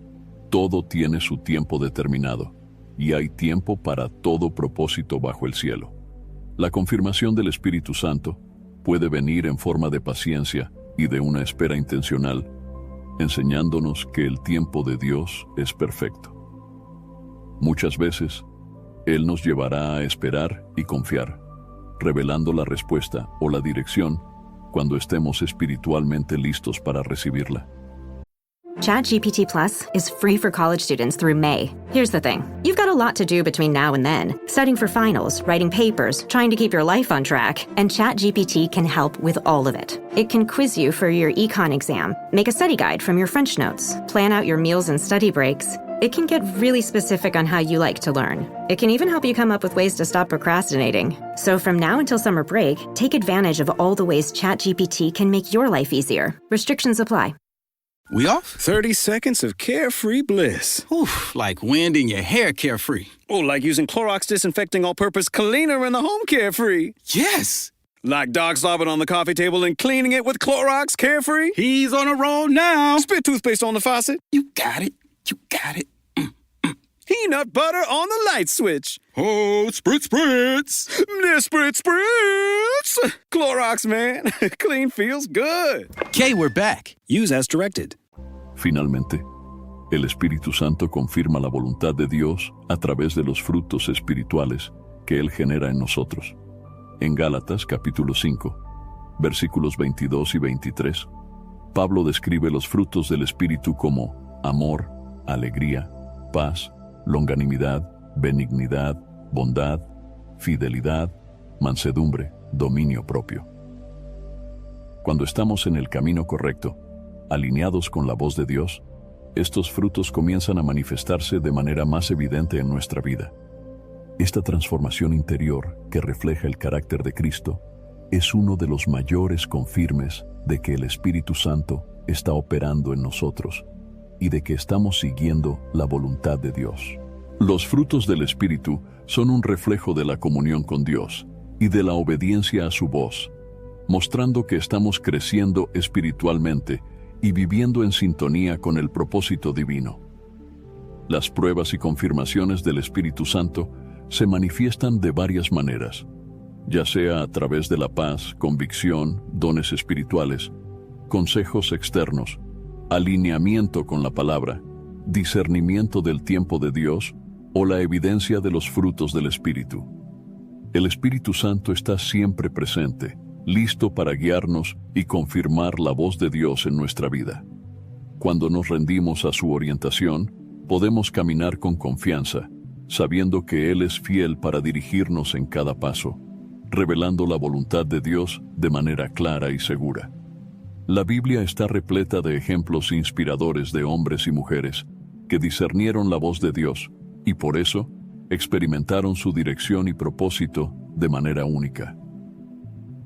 «Todo tiene su tiempo determinado, y hay tiempo para todo propósito bajo el cielo». La confirmación del Espíritu Santo puede venir en forma de paciencia y de una espera intencional, enseñándonos que el tiempo de Dios es perfecto. Muchas veces, Él nos llevará a esperar y confiar, revelando la respuesta o la dirección cuando estemos espiritualmente listos para recibirla. ChatGPT Plus is free for college students through May. Here's the thing. You've got a lot to do between now and then. Studying for finals, writing papers, trying to keep your life on track. And ChatGPT can help with all of it. It can quiz you for your econ exam, make a study guide from your French notes, plan out your meals and study breaks. It can get really specific on how you like to learn. It can even help you come up with ways to stop procrastinating. So from now until summer break, take advantage of all the ways ChatGPT can make your life easier. Restrictions apply. We off? 30 seconds of carefree bliss. Oof, like wind in your hair carefree. Oh, like using Clorox Disinfecting All-Purpose Cleaner in the home carefree. Yes. Like dog slobbing on the coffee table and cleaning it with Clorox Carefree. He's on a roll now. Spit toothpaste on the faucet. You got it. You got it. Peanut butter on the light switch. Oh, spritz, spritz. Spritz, spritz. Clorox, man. Clean feels good. Okay, we're back. Use as directed. Finalmente, el Espíritu Santo confirma la voluntad de Dios a través de los frutos espirituales que Él genera en nosotros. En Gálatas capítulo 5, versículos 22 y 23, Pablo describe los frutos del Espíritu como amor, alegría, paz, longanimidad, benignidad, bondad, fidelidad, mansedumbre, dominio propio. Cuando estamos en el camino correcto, alineados con la voz de Dios, estos frutos comienzan a manifestarse de manera más evidente en nuestra vida. Esta transformación interior que refleja el carácter de Cristo es uno de los mayores confirmes de que el Espíritu Santo está operando en nosotros y de que estamos siguiendo la voluntad de Dios. Los frutos del Espíritu son un reflejo de la comunión con Dios y de la obediencia a su voz, mostrando que estamos creciendo espiritualmente y viviendo en sintonía con el propósito divino. Las pruebas y confirmaciones del Espíritu Santo se manifiestan de varias maneras, ya sea a través de la paz, convicción, dones espirituales, consejos externos, alineamiento con la palabra, discernimiento del tiempo de Dios o la evidencia de los frutos del Espíritu. El Espíritu Santo está siempre presente, listo para guiarnos y confirmar la voz de Dios en nuestra vida. Cuando nos rendimos a su orientación, podemos caminar con confianza, sabiendo que Él es fiel para dirigirnos en cada paso, revelando la voluntad de Dios de manera clara y segura. La Biblia está repleta de ejemplos inspiradores de hombres y mujeres que discernieron la voz de Dios y por eso experimentaron su dirección y propósito de manera única.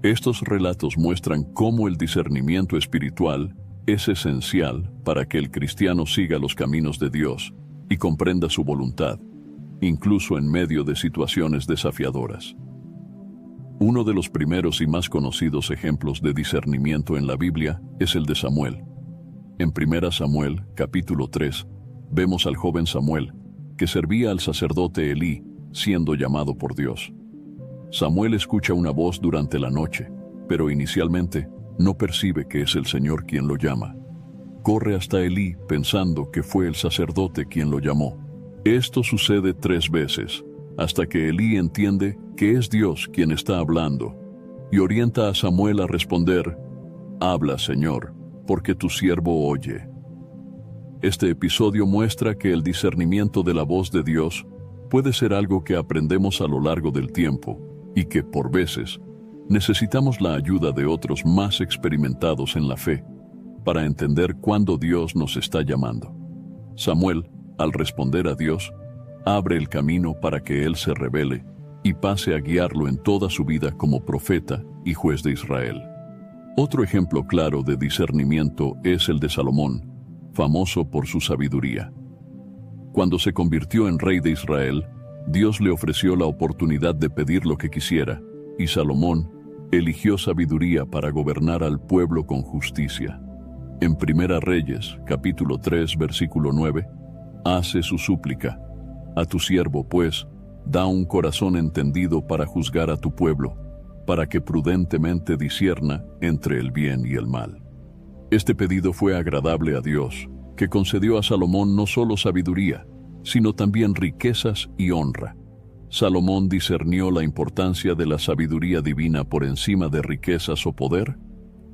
Estos relatos muestran cómo el discernimiento espiritual es esencial para que el cristiano siga los caminos de Dios y comprenda su voluntad, incluso en medio de situaciones desafiadoras. Uno de los primeros y más conocidos ejemplos de discernimiento en la Biblia es el de Samuel. En 1 Samuel, capítulo 3, vemos al joven Samuel, que servía al sacerdote Elí, siendo llamado por Dios. Samuel escucha una voz durante la noche, pero inicialmente no percibe que es el Señor quien lo llama. Corre hasta Elí pensando que fue el sacerdote quien lo llamó. Esto sucede 3 veces, hasta que Elí entiende que es Dios quien está hablando, y orienta a Samuel a responder: «Habla, Señor, porque tu siervo oye». Este episodio muestra que el discernimiento de la voz de Dios puede ser algo que aprendemos a lo largo del tiempo, y que, por veces, necesitamos la ayuda de otros más experimentados en la fe para entender cuándo Dios nos está llamando. Samuel, al responder a Dios, abre el camino para que Él se revele y pase a guiarlo en toda su vida como profeta y juez de Israel. Otro ejemplo claro de discernimiento es el de Salomón, famoso por su sabiduría. Cuando se convirtió en rey de Israel, Dios le ofreció la oportunidad de pedir lo que quisiera, y Salomón eligió sabiduría para gobernar al pueblo con justicia. En 1 Reyes, capítulo 3, versículo 9, hace su súplica: «A tu siervo, pues, da un corazón entendido para juzgar a tu pueblo, para que prudentemente discierna entre el bien y el mal». Este pedido fue agradable a Dios, que concedió a Salomón no solo sabiduría, sino también riquezas y honra. Salomón discernió la importancia de la sabiduría divina por encima de riquezas o poder,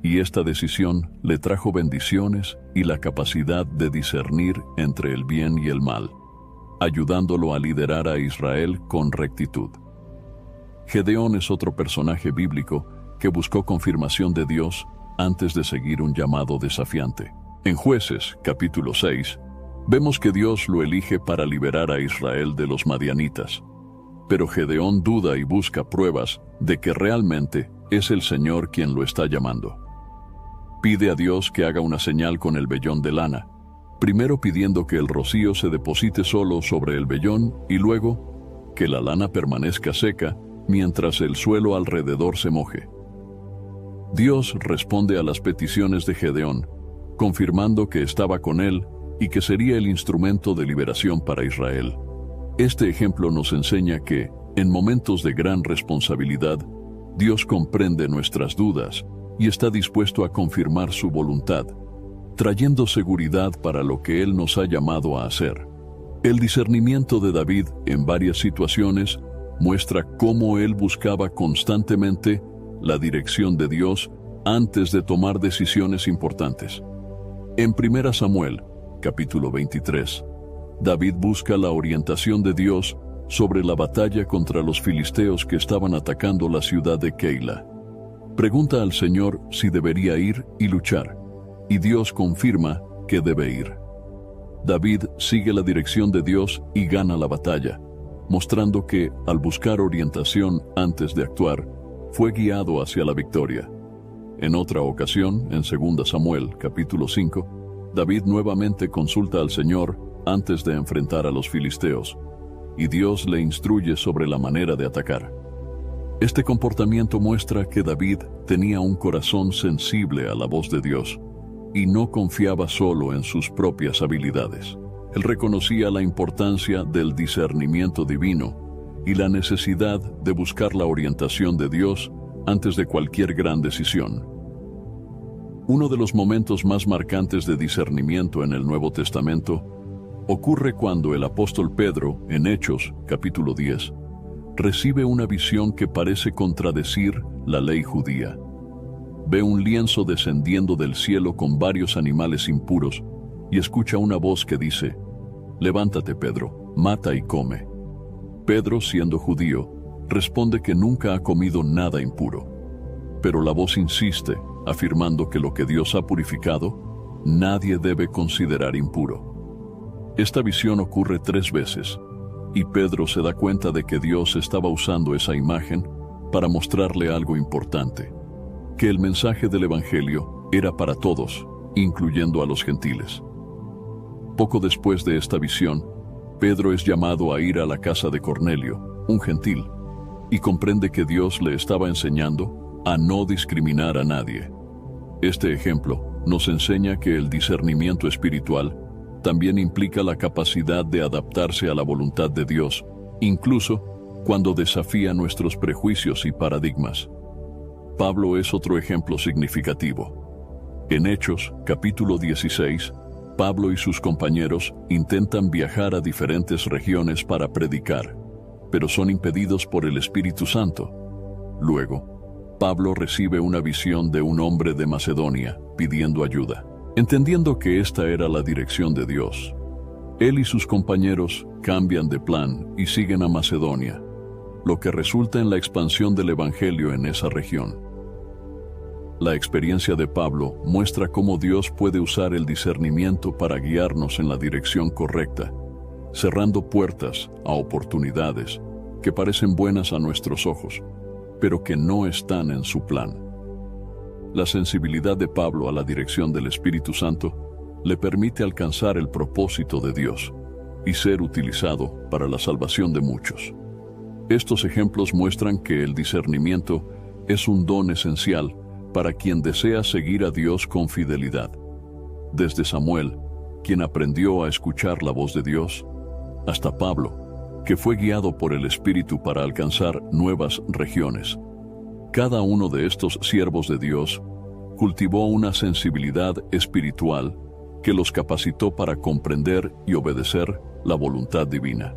y esta decisión le trajo bendiciones y la capacidad de discernir entre el bien y el mal, ayudándolo a liderar a Israel con rectitud. Gedeón es otro personaje bíblico que buscó confirmación de Dios antes de seguir un llamado desafiante. En Jueces, capítulo 6, vemos que Dios lo elige para liberar a Israel de los madianitas. Pero Gedeón duda y busca pruebas de que realmente es el Señor quien lo está llamando. Pide a Dios que haga una señal con el vellón de lana, primero pidiendo que el rocío se deposite solo sobre el vellón y luego que la lana permanezca seca mientras el suelo alrededor se moje. Dios responde a las peticiones de Gedeón, confirmando que estaba con él y que sería el instrumento de liberación para Israel. Este ejemplo nos enseña que, en momentos de gran responsabilidad, Dios comprende nuestras dudas y está dispuesto a confirmar su voluntad, trayendo seguridad para lo que Él nos ha llamado a hacer. El discernimiento de David en varias situaciones muestra cómo él buscaba constantemente la dirección de Dios antes de tomar decisiones importantes. En 1 Samuel, capítulo 23, David busca la orientación de Dios sobre la batalla contra los filisteos que estaban atacando la ciudad de Keila. Pregunta al Señor si debería ir y luchar, y Dios confirma que debe ir. David sigue la dirección de Dios y gana la batalla, mostrando que, al buscar orientación antes de actuar, fue guiado hacia la victoria. En otra ocasión, en 2 Samuel, capítulo 5, David nuevamente consulta al Señor antes de enfrentar a los filisteos, y Dios le instruye sobre la manera de atacar. Este comportamiento muestra que David tenía un corazón sensible a la voz de Dios, y no confiaba solo en sus propias habilidades. Él reconocía la importancia del discernimiento divino y la necesidad de buscar la orientación de Dios antes de cualquier gran decisión. Uno de los momentos más marcantes de discernimiento en el Nuevo Testamento ocurre cuando el apóstol Pedro, en Hechos, capítulo 10, recibe una visión que parece contradecir la ley judía. Ve un lienzo descendiendo del cielo con varios animales impuros y escucha una voz que dice: «Levántate, Pedro, mata y come». Pedro, siendo judío, responde que nunca ha comido nada impuro. Pero la voz insiste, afirmando que lo que Dios ha purificado, nadie debe considerar impuro. Esta visión ocurre 3 veces, y Pedro se da cuenta de que Dios estaba usando esa imagen para mostrarle algo importante. que el mensaje del Evangelio era para todos, incluyendo a los gentiles. Poco después de esta visión, Pedro es llamado a ir a la casa de Cornelio, un gentil, y comprende que Dios le estaba enseñando a no discriminar a nadie. Este ejemplo nos enseña que el discernimiento espiritual también implica la capacidad de adaptarse a la voluntad de Dios, incluso cuando desafía nuestros prejuicios y paradigmas. Pablo es otro ejemplo significativo. En Hechos, capítulo 16, Pablo y sus compañeros intentan viajar a diferentes regiones para predicar, pero son impedidos por el Espíritu Santo. Luego, Pablo recibe una visión de un hombre de Macedonia pidiendo ayuda. Entendiendo que esta era la dirección de Dios, él y sus compañeros cambian de plan y siguen a Macedonia, lo que resulta en la expansión del Evangelio en esa región. La experiencia de Pablo muestra cómo Dios puede usar el discernimiento para guiarnos en la dirección correcta, cerrando puertas a oportunidades que parecen buenas a nuestros ojos, pero que no están en su plan. La sensibilidad de Pablo a la dirección del Espíritu Santo le permite alcanzar el propósito de Dios y ser utilizado para la salvación de muchos. Estos ejemplos muestran que el discernimiento es un don esencial para quien desea seguir a Dios con fidelidad. Desde Samuel, quien aprendió a escuchar la voz de Dios, hasta Pablo, que fue guiado por el Espíritu para alcanzar nuevas regiones. Cada uno de estos siervos de Dios cultivó una sensibilidad espiritual que los capacitó para comprender y obedecer la voluntad divina.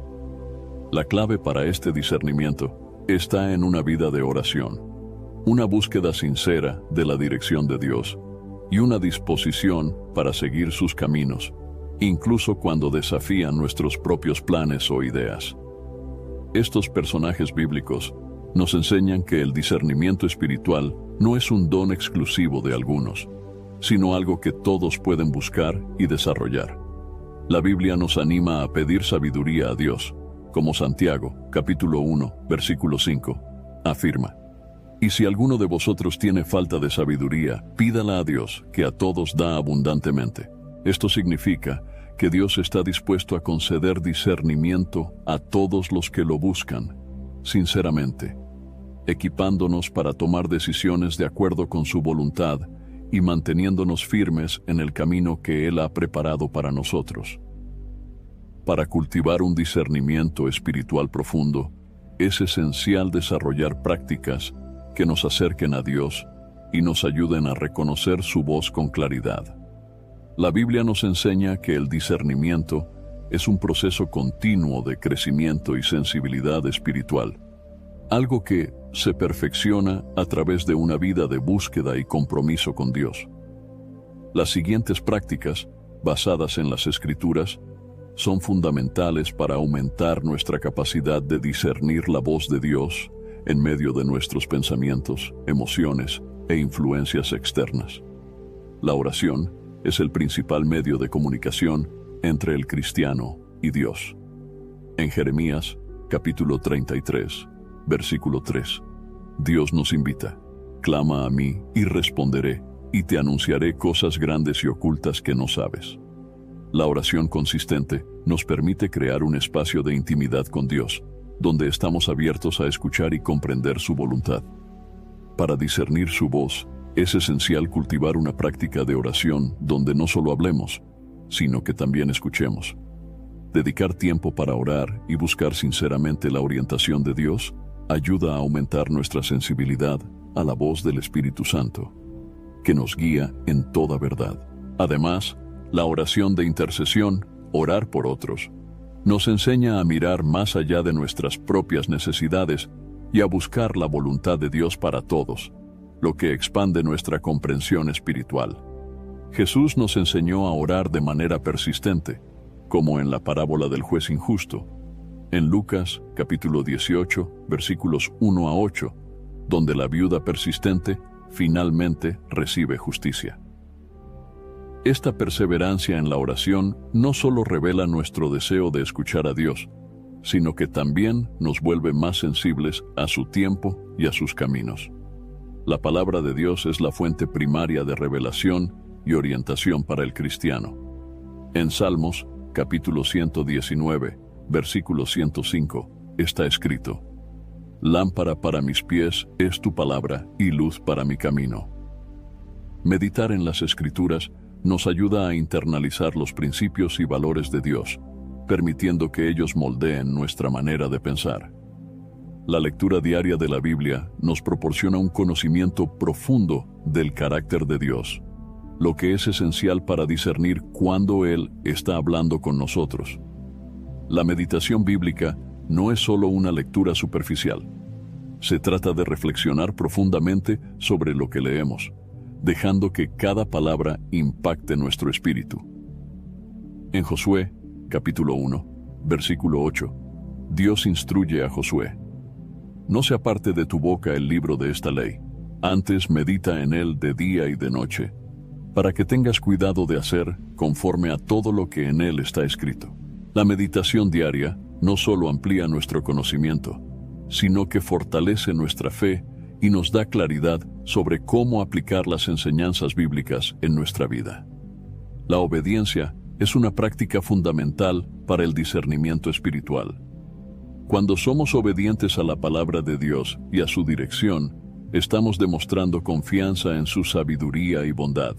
La clave para este discernimiento está en una vida de oración, una búsqueda sincera de la dirección de Dios y una disposición para seguir sus caminos, incluso cuando desafían nuestros propios planes o ideas. Estos personajes bíblicos nos enseñan que el discernimiento espiritual no es un don exclusivo de algunos, sino algo que todos pueden buscar y desarrollar. La Biblia nos anima a pedir sabiduría a Dios, como Santiago, capítulo 1, versículo 5, afirma: «Y si alguno de vosotros tiene falta de sabiduría, pídala a Dios, que a todos da abundantemente». Esto significa que Dios está dispuesto a conceder discernimiento a todos los que lo buscan, sinceramente, equipándonos para tomar decisiones de acuerdo con su voluntad y manteniéndonos firmes en el camino que Él ha preparado para nosotros. Para cultivar un discernimiento espiritual profundo, es esencial desarrollar prácticas que nos acerquen a Dios y nos ayuden a reconocer su voz con claridad. La Biblia nos enseña que el discernimiento es un proceso continuo de crecimiento y sensibilidad espiritual, algo que se perfecciona a través de una vida de búsqueda y compromiso con Dios. Las siguientes prácticas, basadas en las Escrituras, son fundamentales para aumentar nuestra capacidad de discernir la voz de Dios en medio de nuestros pensamientos, emociones e influencias externas. La oración es el principal medio de comunicación entre el cristiano y Dios. En Jeremías, capítulo 33, versículo 3, Dios nos invita: «Clama a mí y responderé, y te anunciaré cosas grandes y ocultas que no sabes». La oración consistente nos permite crear un espacio de intimidad con Dios, donde estamos abiertos a escuchar y comprender su voluntad. Para discernir su voz, es esencial cultivar una práctica de oración donde no solo hablemos, sino que también escuchemos. Dedicar tiempo para orar y buscar sinceramente la orientación de Dios ayuda a aumentar nuestra sensibilidad a la voz del Espíritu Santo, que nos guía en toda verdad. Además, la oración de intercesión, orar por otros, nos enseña a mirar más allá de nuestras propias necesidades y a buscar la voluntad de Dios para todos, lo que expande nuestra comprensión espiritual. Jesús nos enseñó a orar de manera persistente, como en la parábola del juez injusto, en Lucas capítulo 18, versículos 1 a 8, donde la viuda persistente finalmente recibe justicia. Esta perseverancia en la oración no solo revela nuestro deseo de escuchar a Dios, sino que también nos vuelve más sensibles a su tiempo y a sus caminos. La palabra de Dios es la fuente primaria de revelación y orientación para el cristiano. En Salmos, capítulo 119, versículo 105, está escrito: Lámpara para mis pies es tu palabra y luz para mi camino. Meditar en las Escrituras nos ayuda a internalizar los principios y valores de Dios, permitiendo que ellos moldeen nuestra manera de pensar. La lectura diaria de la Biblia nos proporciona un conocimiento profundo del carácter de Dios, lo que es esencial para discernir cuándo Él está hablando con nosotros. La meditación bíblica no es solo una lectura superficial. Se trata de reflexionar profundamente sobre lo que leemos, dejando que cada palabra impacte nuestro espíritu. En Josué, capítulo 1, versículo 8, Dios instruye a Josué: No se aparte de tu boca el libro de esta ley, antes medita en él de día y de noche, para que tengas cuidado de hacer conforme a todo lo que en él está escrito. La meditación diaria no solo amplía nuestro conocimiento, sino que fortalece nuestra fe y nos da claridad sobre cómo aplicar las enseñanzas bíblicas en nuestra vida. La obediencia es una práctica fundamental para el discernimiento espiritual. Cuando somos obedientes a la palabra de Dios y a su dirección, estamos demostrando confianza en su sabiduría y bondad.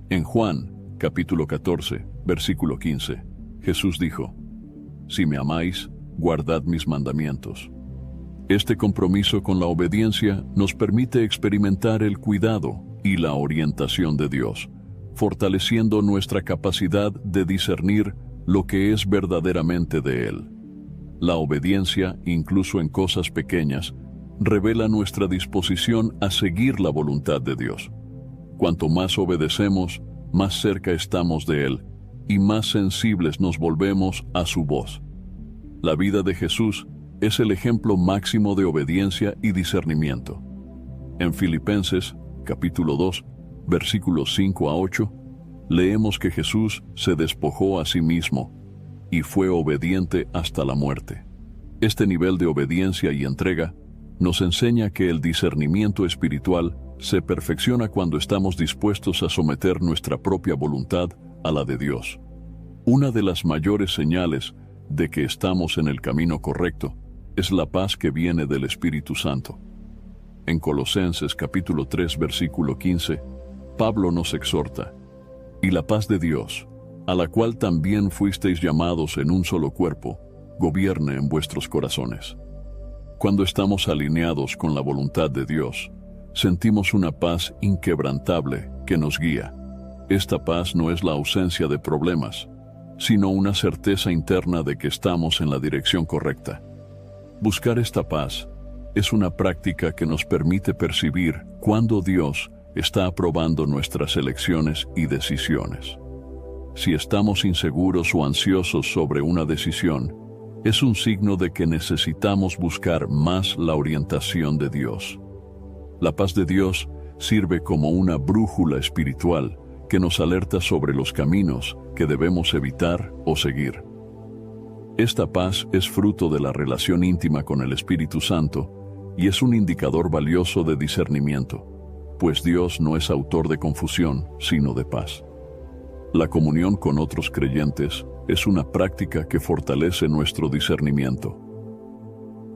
En Juan, capítulo 14, versículo 15, Jesús dijo: Si me amáis, guardad mis mandamientos. Este compromiso con la obediencia nos permite experimentar el cuidado y la orientación de Dios, fortaleciendo nuestra capacidad de discernir lo que es verdaderamente de Él. La obediencia, incluso en cosas pequeñas, revela nuestra disposición a seguir la voluntad de Dios. Cuanto más obedecemos, más cerca estamos de Él y más sensibles nos volvemos a su voz. La vida de Jesús es el ejemplo máximo de obediencia y discernimiento. En Filipenses, capítulo 2, versículos 5 a 8, leemos que Jesús se despojó a sí mismo y fue obediente hasta la muerte. Este nivel de obediencia y entrega nos enseña que el discernimiento espiritual se perfecciona cuando estamos dispuestos a someter nuestra propia voluntad a la de Dios. Una de las mayores señales de que estamos en el camino correcto es la paz que viene del Espíritu Santo. En Colosenses capítulo 3 versículo 15, Pablo nos exhorta: Y la paz de Dios, a la cual también fuisteis llamados en un solo cuerpo, gobierne en vuestros corazones. Cuando estamos alineados con la voluntad de Dios, sentimos una paz inquebrantable que nos guía. Esta paz no es la ausencia de problemas, sino una certeza interna de que estamos en la dirección correcta. Buscar esta paz es una práctica que nos permite percibir cuándo Dios está aprobando nuestras elecciones y decisiones. Si estamos inseguros o ansiosos sobre una decisión, es un signo de que necesitamos buscar más la orientación de Dios. La paz de Dios sirve como una brújula espiritual que nos alerta sobre los caminos que debemos evitar o seguir. Esta paz es fruto de la relación íntima con el Espíritu Santo y es un indicador valioso de discernimiento, pues Dios no es autor de confusión, sino de paz. La comunión con otros creyentes es una práctica que fortalece nuestro discernimiento.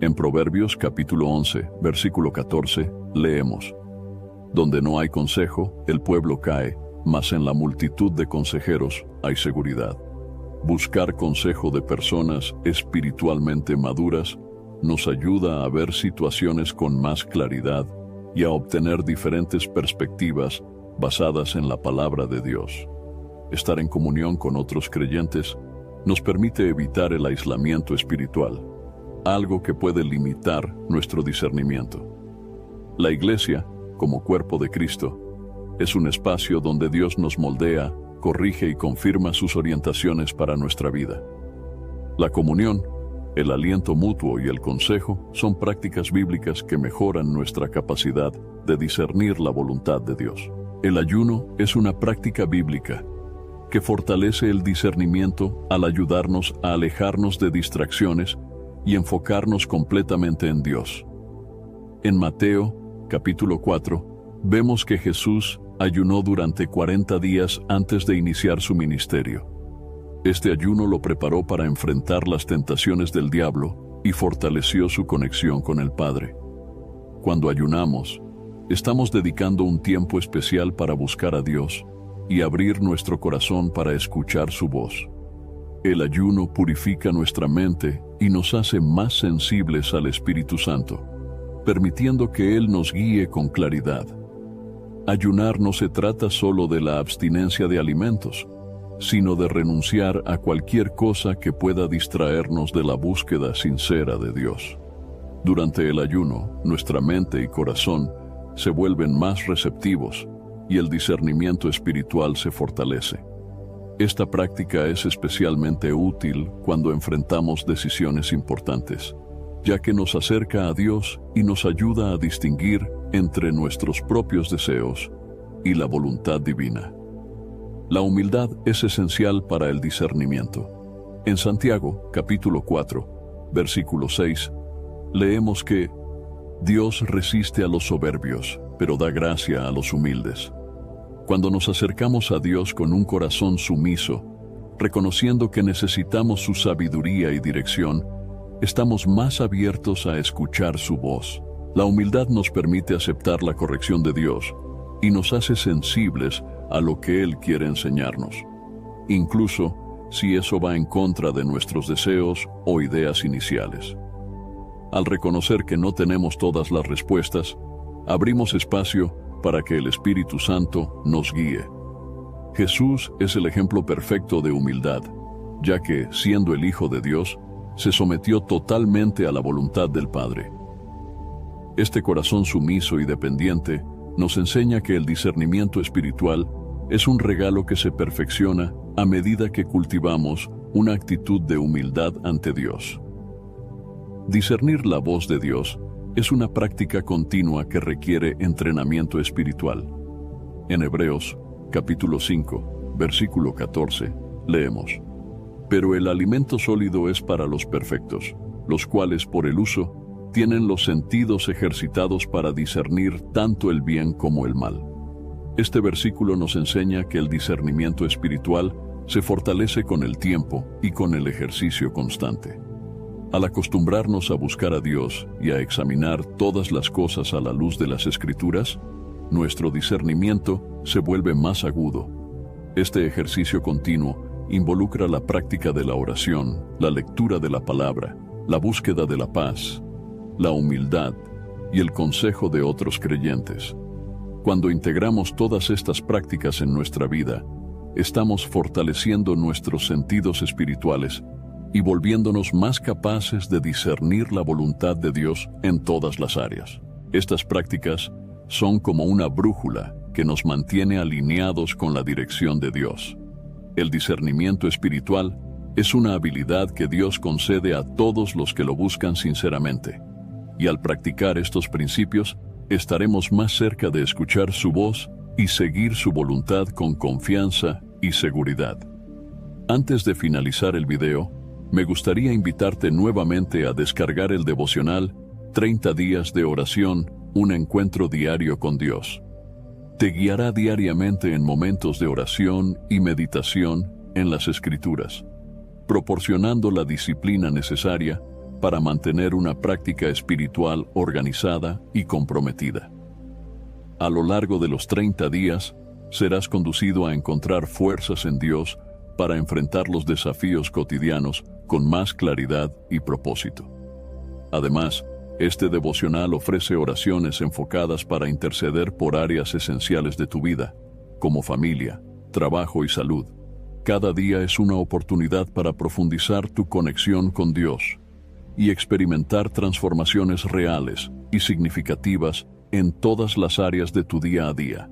En Proverbios capítulo 11, versículo 14, leemos: Donde no hay consejo, el pueblo cae, mas en la multitud de consejeros hay seguridad. Buscar consejo de personas espiritualmente maduras nos ayuda a ver situaciones con más claridad y a obtener diferentes perspectivas basadas en la palabra de Dios. Estar en comunión con otros creyentes nos permite evitar el aislamiento espiritual, algo que puede limitar nuestro discernimiento. La Iglesia, como cuerpo de Cristo, es un espacio donde Dios nos moldea, corrige y confirma sus orientaciones para nuestra vida. La comunión, el aliento mutuo y el consejo son prácticas bíblicas que mejoran nuestra capacidad de discernir la voluntad de Dios. El ayuno es una práctica bíblica que fortalece el discernimiento al ayudarnos a alejarnos de distracciones y enfocarnos completamente en Dios. En Mateo, capítulo 4, vemos que Jesús ayunó durante 40 días antes de iniciar su ministerio. Este ayuno lo preparó para enfrentar las tentaciones del diablo y fortaleció su conexión con el Padre. Cuando ayunamos, estamos dedicando un tiempo especial para buscar a Dios y abrir nuestro corazón para escuchar su voz. El ayuno purifica nuestra mente y nos hace más sensibles al Espíritu Santo, permitiendo que Él nos guíe con claridad. Ayunar no se trata solo de la abstinencia de alimentos, sino de renunciar a cualquier cosa que pueda distraernos de la búsqueda sincera de Dios. Durante el ayuno, nuestra mente y corazón se vuelven más receptivos y el discernimiento espiritual se fortalece. Esta práctica es especialmente útil cuando enfrentamos decisiones importantes, ya que nos acerca a Dios y nos ayuda a distinguir entre nuestros propios deseos y la voluntad divina. La humildad es esencial para el discernimiento. En Santiago, capítulo 4, versículo 6, leemos que Dios resiste a los soberbios, pero da gracia a los humildes. Cuando nos acercamos a Dios con un corazón sumiso, reconociendo que necesitamos su sabiduría y dirección, estamos más abiertos a escuchar su voz. La humildad nos permite aceptar la corrección de Dios y nos hace sensibles a lo que Él quiere enseñarnos, incluso si eso va en contra de nuestros deseos o ideas iniciales. Al reconocer que no tenemos todas las respuestas, abrimos espacio para que el Espíritu Santo nos guíe. Jesús es el ejemplo perfecto de humildad, ya que, siendo el Hijo de Dios, se sometió totalmente a la voluntad del Padre. Este corazón sumiso y dependiente nos enseña que el discernimiento espiritual es un regalo que se perfecciona a medida que cultivamos una actitud de humildad ante Dios. Discernir la voz de Dios es una práctica continua que requiere entrenamiento espiritual. En Hebreos, capítulo 5, versículo 14, leemos: Pero el alimento sólido es para los perfectos, los cuales por el uso tienen los sentidos ejercitados para discernir tanto el bien como el mal. Este versículo nos enseña que el discernimiento espiritual se fortalece con el tiempo y con el ejercicio constante. Al acostumbrarnos a buscar a Dios y a examinar todas las cosas a la luz de las Escrituras, nuestro discernimiento se vuelve más agudo. Este ejercicio continuo involucra la práctica de la oración, la lectura de la palabra, la búsqueda de la paz, la humildad y el consejo de otros creyentes. Cuando integramos todas estas prácticas en nuestra vida, estamos fortaleciendo nuestros sentidos espirituales y volviéndonos más capaces de discernir la voluntad de Dios en todas las áreas. Estas prácticas son como una brújula que nos mantiene alineados con la dirección de Dios. El discernimiento espiritual es una habilidad que Dios concede a todos los que lo buscan sinceramente. Y al practicar estos principios, estaremos más cerca de escuchar su voz y seguir su voluntad con confianza y seguridad. Antes de finalizar el video, me gustaría invitarte nuevamente a descargar el devocional 30 días de oración, un encuentro diario con Dios. Te guiará diariamente en momentos de oración y meditación en las Escrituras, proporcionando la disciplina necesaria para mantener una práctica espiritual organizada y comprometida. A lo largo de los 30 días, serás conducido a encontrar fuerzas en Dios para enfrentar los desafíos cotidianos con más claridad y propósito. Además, este devocional ofrece oraciones enfocadas para interceder por áreas esenciales de tu vida, como familia, trabajo y salud. Cada día es una oportunidad para profundizar tu conexión con Dios y experimentar transformaciones reales y significativas en todas las áreas de tu día a día.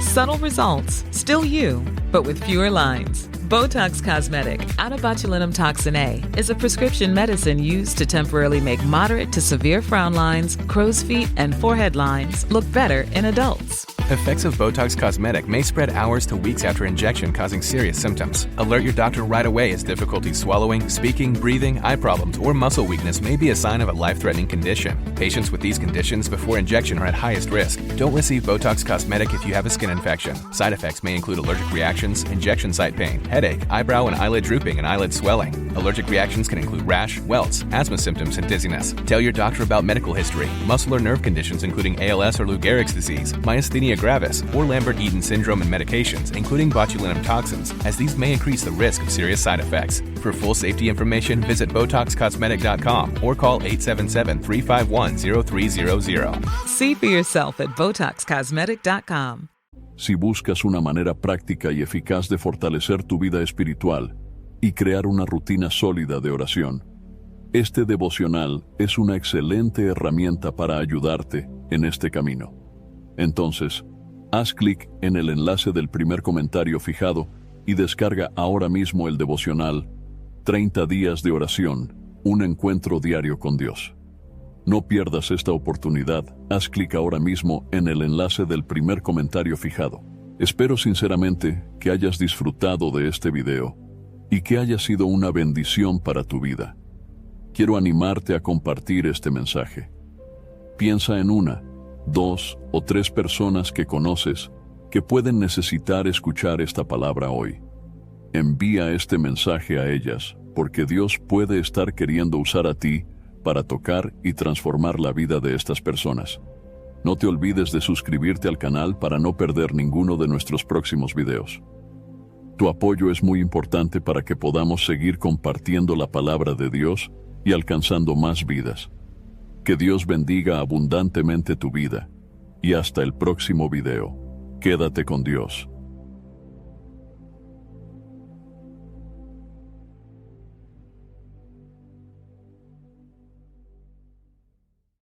Subtle results, still you, but with fewer lines. Botox Cosmetic, out of botulinum toxin A, is a prescription medicine used to temporarily make moderate to severe frown lines, crow's feet, and forehead lines look better in adults. Effects of Botox Cosmetic may spread hours to weeks after injection, causing serious symptoms. Alert your doctor right away as difficulty swallowing, speaking, breathing, eye problems, or muscle weakness may be a sign of a life-threatening condition. Patients with these conditions before injection are at highest risk. Don't receive Botox Cosmetic if you have a skin infection. Side effects may include allergic reactions, injection site pain, headache, eyebrow and eyelid drooping, and eyelid swelling. Allergic reactions can include rash, welts, asthma symptoms, and dizziness. Tell your doctor about medical history, muscle or nerve conditions including ALS or Lou Gehrig's disease, myasthenia gravis, or Lambert-Eaton syndrome, and medications, including botulinum toxins, as these may increase the risk of serious side effects. For full safety information, visit BotoxCosmetic.com or call 877-351-0300. See for yourself at BotoxCosmetic.com. Si buscas una manera práctica y eficaz de fortalecer tu vida espiritual y crear una rutina sólida de oración, este devocional es una excelente herramienta para ayudarte en este camino. Entonces, haz clic en el enlace del primer comentario fijado y descarga ahora mismo el devocional 30 días de oración, un encuentro diario con Dios. No pierdas esta oportunidad, haz clic ahora mismo en el enlace del primer comentario fijado. Espero sinceramente que hayas disfrutado de este video y que haya sido una bendición para tu vida. Quiero animarte a compartir este mensaje. Piensa en 1, 2 o 3 personas que conoces que pueden necesitar escuchar esta palabra hoy. Envía este mensaje a ellas, porque Dios puede estar queriendo usar a ti para tocar y transformar la vida de estas personas. No te olvides de suscribirte al canal para no perder ninguno de nuestros próximos videos. Tu apoyo es muy importante para que podamos seguir compartiendo la palabra de Dios y alcanzando más vidas. Que Dios bendiga abundantemente tu vida. Y hasta el próximo video. Quédate con Dios.